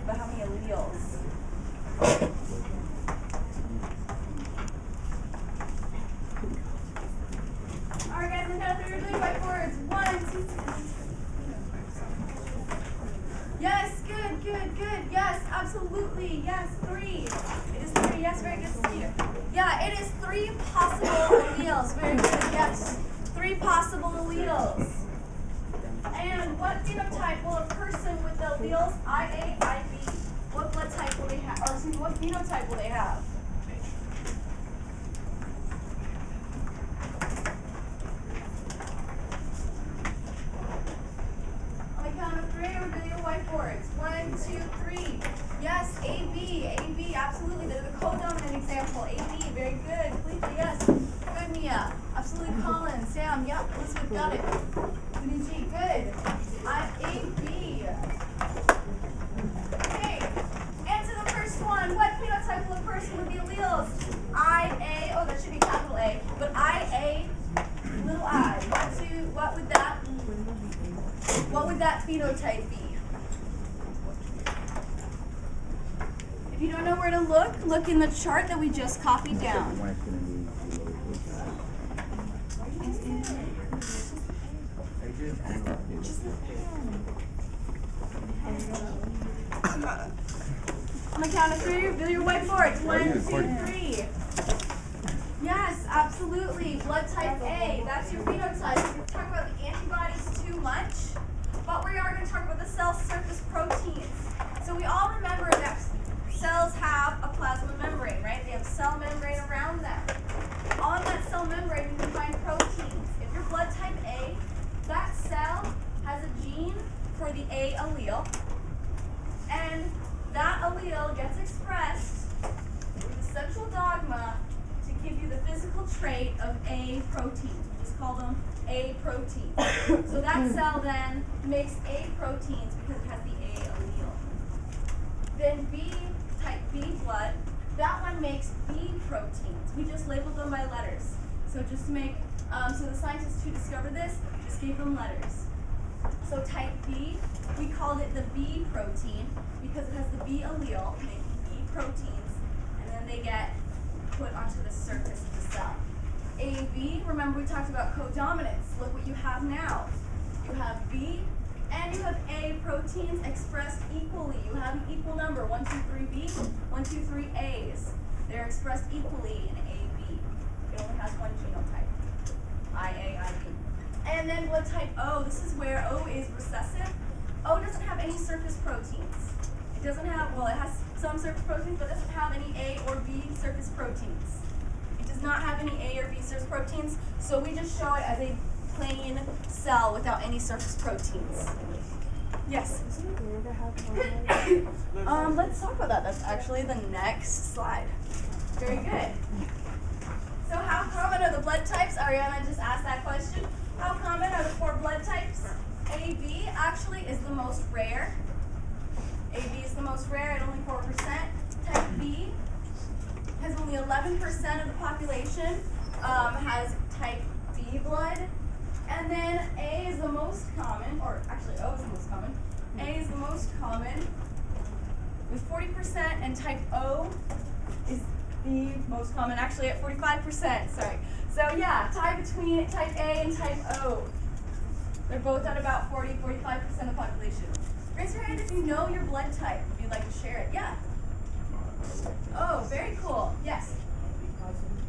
But how many alleles? Alright guys, I'm counting 3 really whiteboards. 1, 2, 3. Yes, good, good, good. Yes, absolutely. Yes, 3. It is 3. Yes, very good, Steve. Yeah, it is 3 possible alleles. Very good. Yes, 3 possible alleles. And what phenotype will a person with the alleles IA, IB, what blood type will they have? Or excuse me, what phenotype will they have? On the count of 3, we're doing your whiteboards. 1, 2, 3. Yes, AB, AB, absolutely. They're the codominant example. AB, very good. Felicia, yes. Good, Mia. Absolutely, Colin. Sam, yep. Elizabeth, got it. G, good. AB. Okay. Answer the first one. What phenotype will a person with the alleles? IA. Oh, that should be capital A. But IA, little I. What would that phenotype be? If you don't know where to look in the chart that we just copied down. On the count of 3, reveal your whiteboards. 1, 2, 3. Yes, absolutely. Blood type A. That's your phenotype. We're going to talk about the antibodies too much, but we are going to talk about the cell surface proteins. So we all remember that cells have a plasma membrane, right? They have a cell membrane around them. On that cell membrane, you can find proteins. If your blood type A, that cell has a gene for the A allele, and that allele gets expressed through the central dogma to give you the physical trait of A proteins. We just call them A proteins. So that cell then makes A proteins because it has the A allele. Then B, type B blood, that one makes B proteins. We just labeled them by letters. So just to make, so the scientists who discovered this just gave them letters. So type B, we called it the B protein because it has the B allele, making B proteins, and then they get put onto the surface of the cell. AB, remember we talked about codominance. Look what you have now. You have B and you have A proteins expressed equally. You have an equal number, 1, 2, 3 B, 1, 2, 3 A's. They're expressed equally in AB. It only has one genotype, IA, IB. And then blood type O, this is where O is recessive. O doesn't have any surface proteins. It doesn't have, well, it has some surface proteins, but it doesn't have any A or B surface proteins. It does not have any A or B surface proteins, so we just show it as a plain cell without any surface proteins. Yes.
Is it weird to have hormones?
Let's talk about that. That's actually the next slide. Very good. So how common are the blood types? Ariana just asked that question. How common are the 4 blood types? AB actually is the most rare. AB is the most rare at only 4%. Type B has only 11% of the population has type B blood. And then A is the most common, or actually O is the most common. A is the most common with 40%, and type O is the most common, actually at 45%, sorry. So yeah, tie between type A and type O. They're both at about 40-45% of the population. Raise your hand if you know your blood type, if you'd like to share it. Yeah. Oh, very cool. Yes.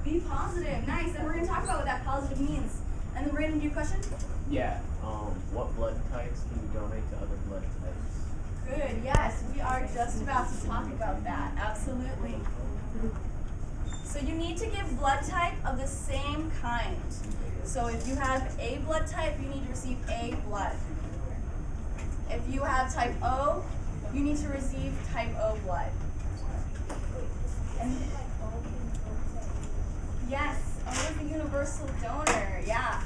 Be positive. Nice. And we're going to talk about what that positive means. And then Brandon, do you have a question?
Yeah. What blood types can you donate to other blood types?
Good. Yes, we are just about to talk about that. Absolutely. So you need to give blood type of the same kind. So if you have A blood type, you need to receive A blood. If you have type O, you need to receive type O blood. And yes, O is the universal donor. Yeah.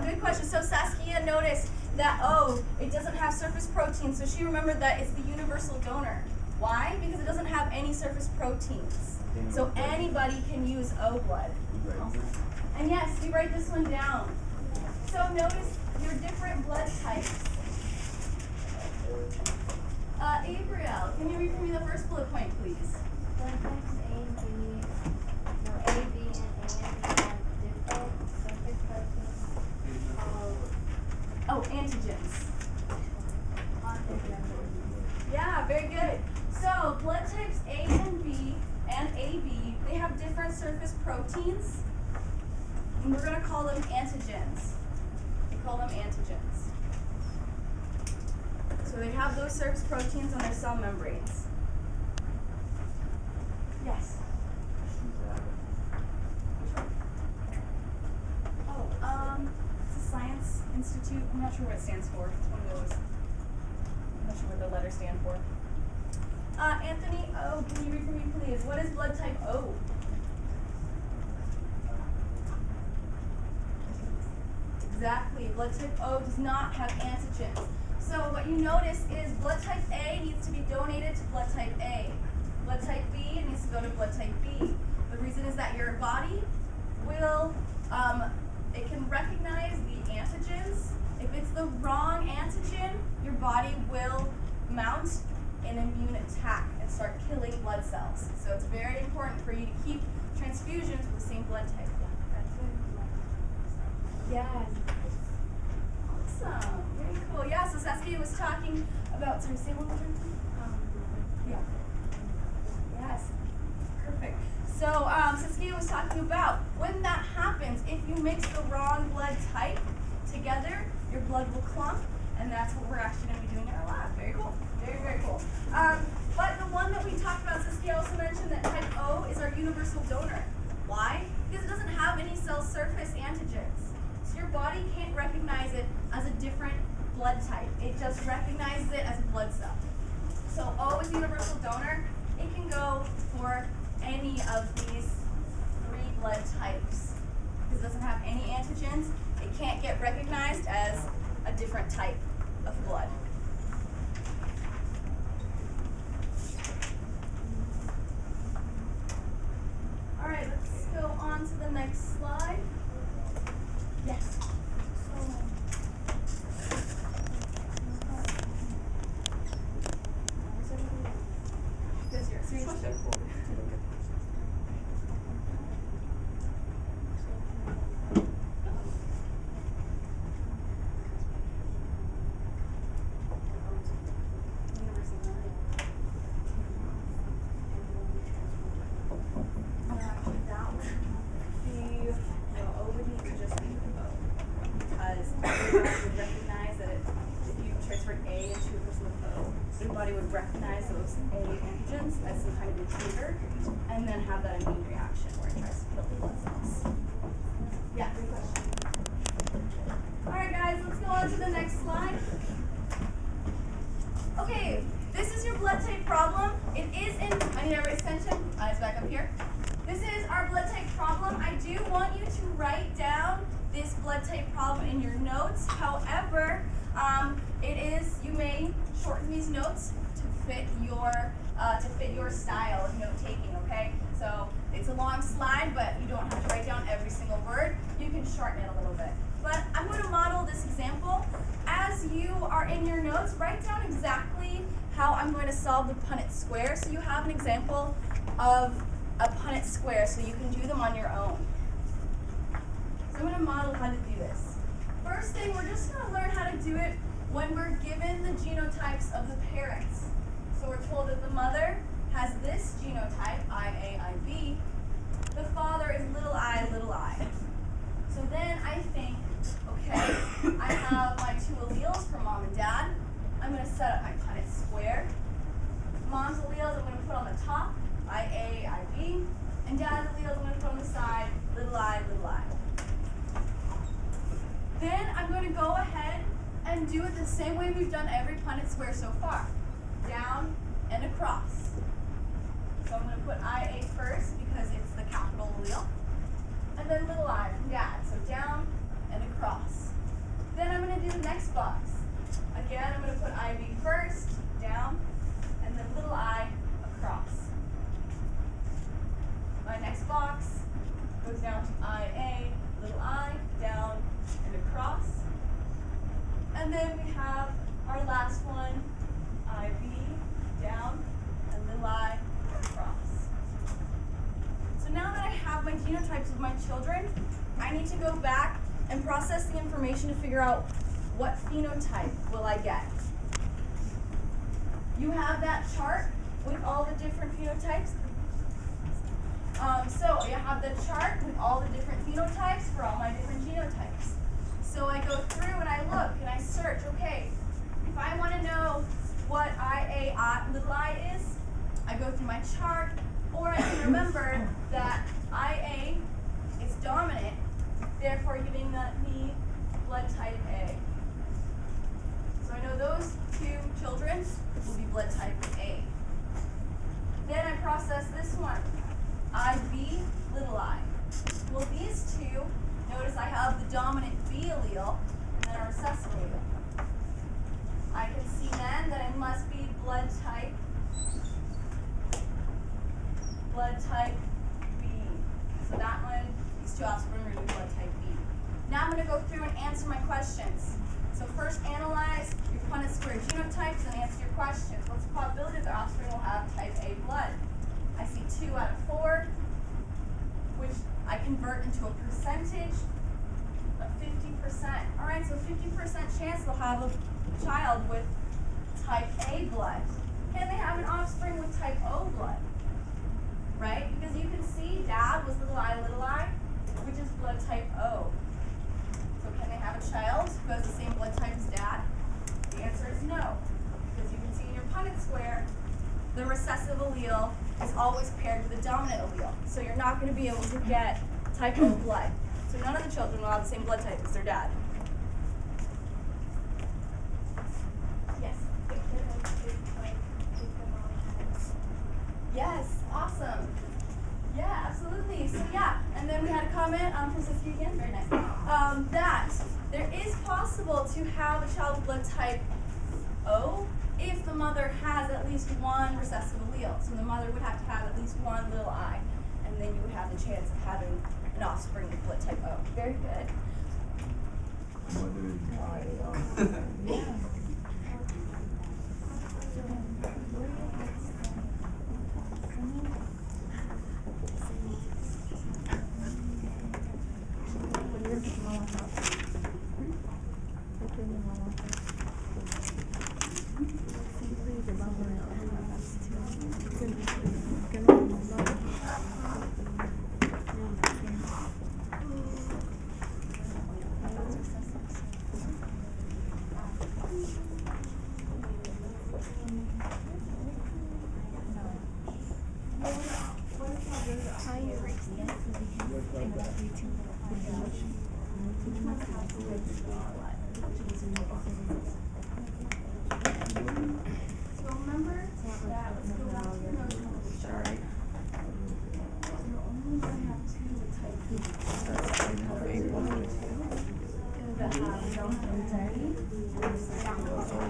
Good question. So Saskia noticed that O, it doesn't have surface protein, so she remembered that it's the universal donor. Why? Because it doesn't have any surface proteins. So anybody can use O blood. And yes, we write this one down. So notice your different blood types. Gabriel, can you read for me the first bullet point, please?
Blood types A and B, no, A, B, and A have different surface proteins called
Oh, antigens. Yeah, very good. So blood types A and B and AB, they have different surface proteins, and we're going to call them antigens. We call them antigens. So they have those surface proteins on their cell membranes. Yes. Oh, it's a science institute. I'm not sure what it stands for. It's one of those. I'm not sure what the letters stand for. Anthony O, can you read for me, please? What is blood type O? Exactly. Blood type O does not have antigens. So what you notice is blood type A needs to be donated to blood type A. Blood type B needs to go to blood type B. The reason is that your body will, it can recognize the antigens. If it's the wrong antigen, your body will mount an immune attack and start killing blood cells. So it's very important for you to keep transfusions with the same blood type. Yes. Awesome. Very cool. Yeah, so Saskia was talking about, sorry, say one more time. Yeah. Yes. Perfect. So Saskia was talking about when that happens, if you mix the wrong blood type together, your blood will clump, and that's what we're actually going to be doing in our lab. Very cool. Very, very cool. But the one that we talked about, Saskia also mentioned that type O is our universal donor. Why? Because it doesn't have any cell surface antigens. So your body can't recognize it as a different blood type. It just recognizes it as a blood cell. So O is the universal donor. It can go for any of these 3 blood types. Because it doesn't have any antigens, it can't get recognized as a different type of blood. All right, let's go on to the next slide. Yes. Because you're seriously. And then have that immune reaction where it tries to kill the blood cells. Yeah, good question. All right, guys, let's go on to the next slide. Okay, this is your blood type problem. It is in, I need everybody's attention. Eyes back up here. This is our blood type problem. I do want you to write down this blood type problem in your notes. However, you may shorten these notes to fit your style of note taking, okay? So it's a long slide, but you don't have to write down every single word. You can shorten it a little bit. But I'm going to model this example. As you are in your notes, write down exactly how I'm going to solve the Punnett square. So you have an example of a Punnett square, so you can do them on your own. So I'm going to model how to do this. First thing, we're just going to learn how to do it when we're given the genotypes of the parents. So we're told that the mother has this genotype, IA-IB. The father is little I. So then I think, okay, I have my two alleles for mom and dad. I'm going to set up my Punnett square. Mom's alleles I'm going to put on the top, IA-IB. And dad's alleles I'm going to put on the side, little I. Then I'm going to go ahead and do it the same way we've done every Punnett square so far. Down and across. So I'm going to put IA first because it's the capital allele. And then little I from dad. So down and across. Then I'm going to do the next box. Again, I'm going to put IB first, down, and then little I across. My next box goes down to IA, little I, down and across. And then we have our last one, IB, down, and little I across. So now that I have my genotypes of my children, I need to go back and process the information to figure out what phenotype will I get. You have that chart with all the different phenotypes. So you have the chart with all the different phenotypes for all my different genotypes. So I go through and I look and I search, okay, if I want to know what little I is, I go through my chart, or I can remember that IA is dominant, therefore giving me blood type A. So I know those two children will be blood type A. Then I process this one, IB, little I. Well, these two, notice I have the dominant B allele and a recessive allele. I can see then that it must be blood type B. So that one, these two offspring are going to be blood type B. Now I'm going to go through and answer my questions. So first analyze your Punnett square genotypes and answer your questions. What's the probability their offspring will have type A blood? I see 2 out of 4, which I convert into a percentage of 50%. All right, so 50% chance they'll have a child with type A blood. Can they have an offspring with type O blood? Right? Because you can see dad was little I, which is blood type O. So can they have a child who has the same blood type as dad? The answer is no. Because you can see in your Punnett square, the recessive allele is always paired with the dominant allele. So you're not going to be able to get type O blood. So none of the children will have the same blood type as their dad. Yes? Yes, awesome. Yeah, absolutely. So yeah, and then we had a comment from Siski again, very nice, that there is possible to have a child with blood type O if the mother has at least one recessive allele. So the mother would have to have at least one little I, and then you would have the chance of having an offspring with blood type O. Very good.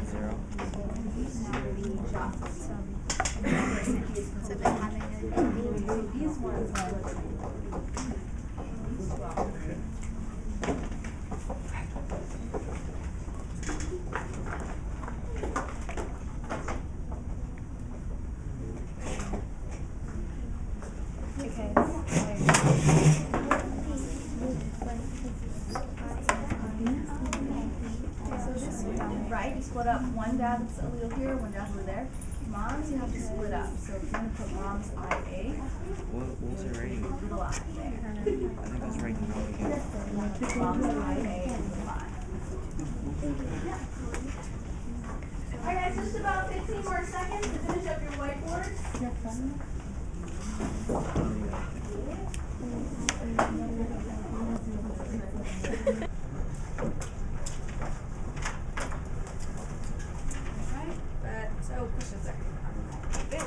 0.
So they're having a
These ones are right, you split up one dad's allele here, one dad's allele there. Moms, you have to split up. So if you're going to put mom's IA,
What was it writing?
little I there.
I think I was writing wrong again.
Mom's IA is little I. Alright guys, just about 15 more seconds to finish up your whiteboards. Alright, so questions there. Good.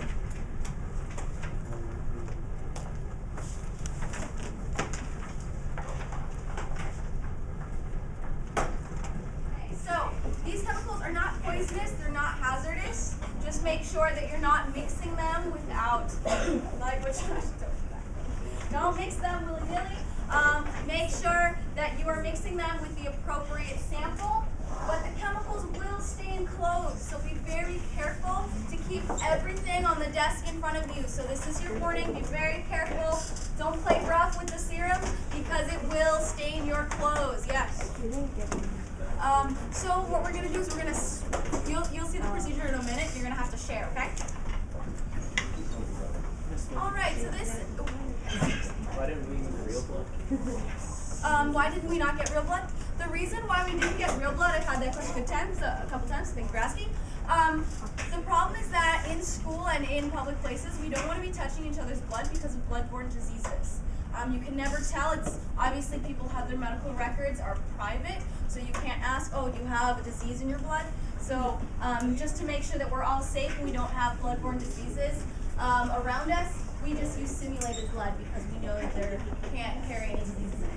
So, these chemicals are not poisonous, they're not hazardous. Just make sure that you're not mixing them without language. Don't mix them willy-nilly. Make sure that you are mixing them with the appropriate sample. But the chemicals will stain clothes, so be very careful to keep everything on the desk in front of you. So this is your warning, be very careful. Don't play rough with the serum because it will stain your clothes, yes. So what we're gonna do is you'll see the procedure in a minute. You're gonna have to share, okay? All right. So this.
Why didn't we use real blood?
Why didn't we not get real blood? The reason why we didn't get real blood, I've had that question a couple times. Thanks for asking. The problem is that in school and in public places, we don't want to be touching each other's blood because of bloodborne diseases. You can never tell. It's obviously people have their medical records are private, so you can't ask, oh, you have a disease in your blood. So just to make sure that we're all safe and we don't have bloodborne diseases around us, we just use simulated blood because we know that they can't carry any diseases in it.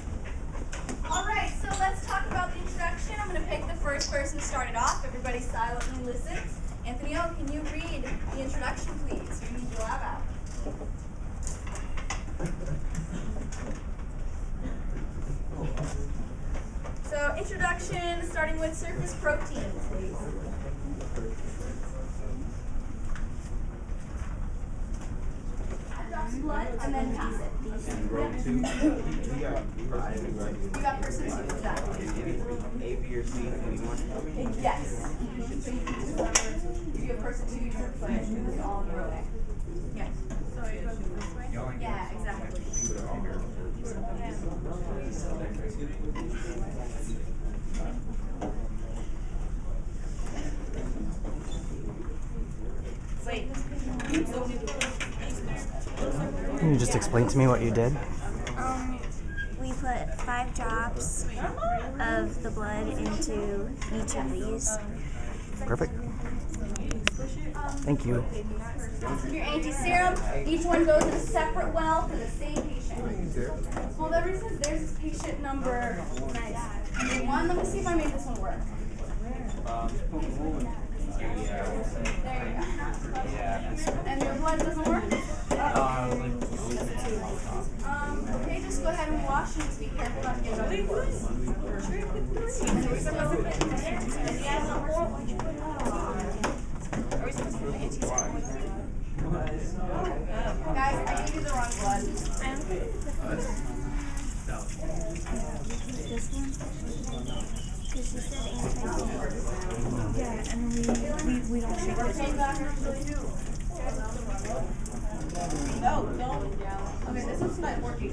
All right, so let's talk about the introduction. I'm going to pick the first person to start it off. Everybody silently listen. Anthony O, can you read the introduction, please? You need your lab out. So introduction, starting with surface proteins, please. Blood and then pass it. You got person 2, exactly.
A, B, or C, anyone?
Yes. So you can just remember, if you have person 2, you can put this all in the row there. Yes. So it goes this way? Yeah, exactly. Wait.
Can you just explain to me what you did?
We put 5 drops of the blood into each of these.
Perfect. Thank you.
Your anti-serum, each one goes in a separate well for the same patient. Well, the reason is there's patient number 1. Let me see if I made this one work. There you go. And your blood doesn't work? Okay, just go ahead and wash and just be careful not to get other blood. Guys, I gave you the wrong blood.
This one? Because you said anti-serum. Yeah, and we don't shake it.
No. Okay, this one's not working.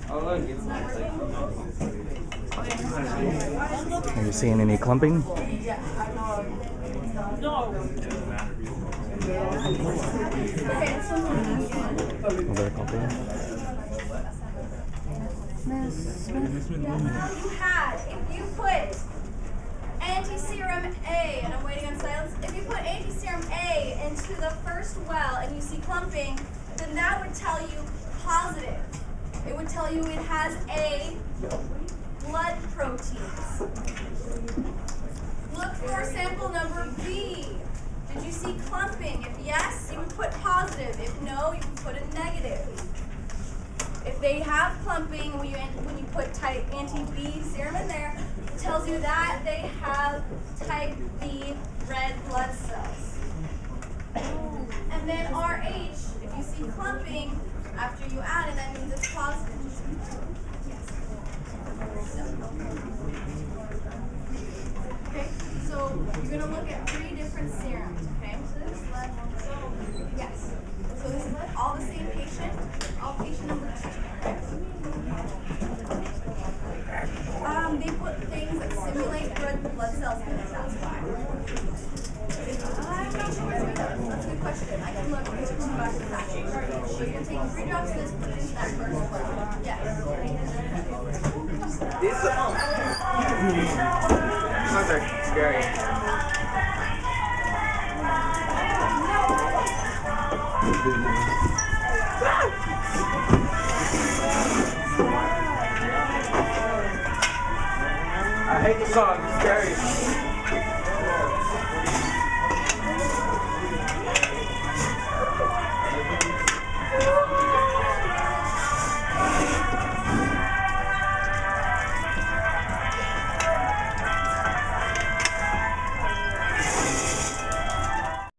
Oh, look, it's not working.
Are you seeing any clumping?
Yeah, I know. No. Okay, this one's working.
A little clumping.
You had, if you put anti-serum A, and I'm waiting on silence, if you put anti-serum A into the first well and you see clumping, then that would tell you positive. It would tell you it has A blood proteins. look for sample number B. Did you see clumping? If yes, you would put positive. If no, you would put a negative. If they have clumping, when you put type anti-B serum in there, it tells you that they have type B red blood cells. And then RH, if you see clumping, after you add it, that means it's positive. Okay, so you're going to look at 3 different serums, okay? Yes. So this is all the same patient, all patient number 2. They put things that simulate red blood cells in it, that's why. I'm not sure where to go. That's a good question. I can look into the back of the package. So you're going to take 3 drops of this, put it into that first one. Yes.
Sounds like scary. I hate the song, it's scary.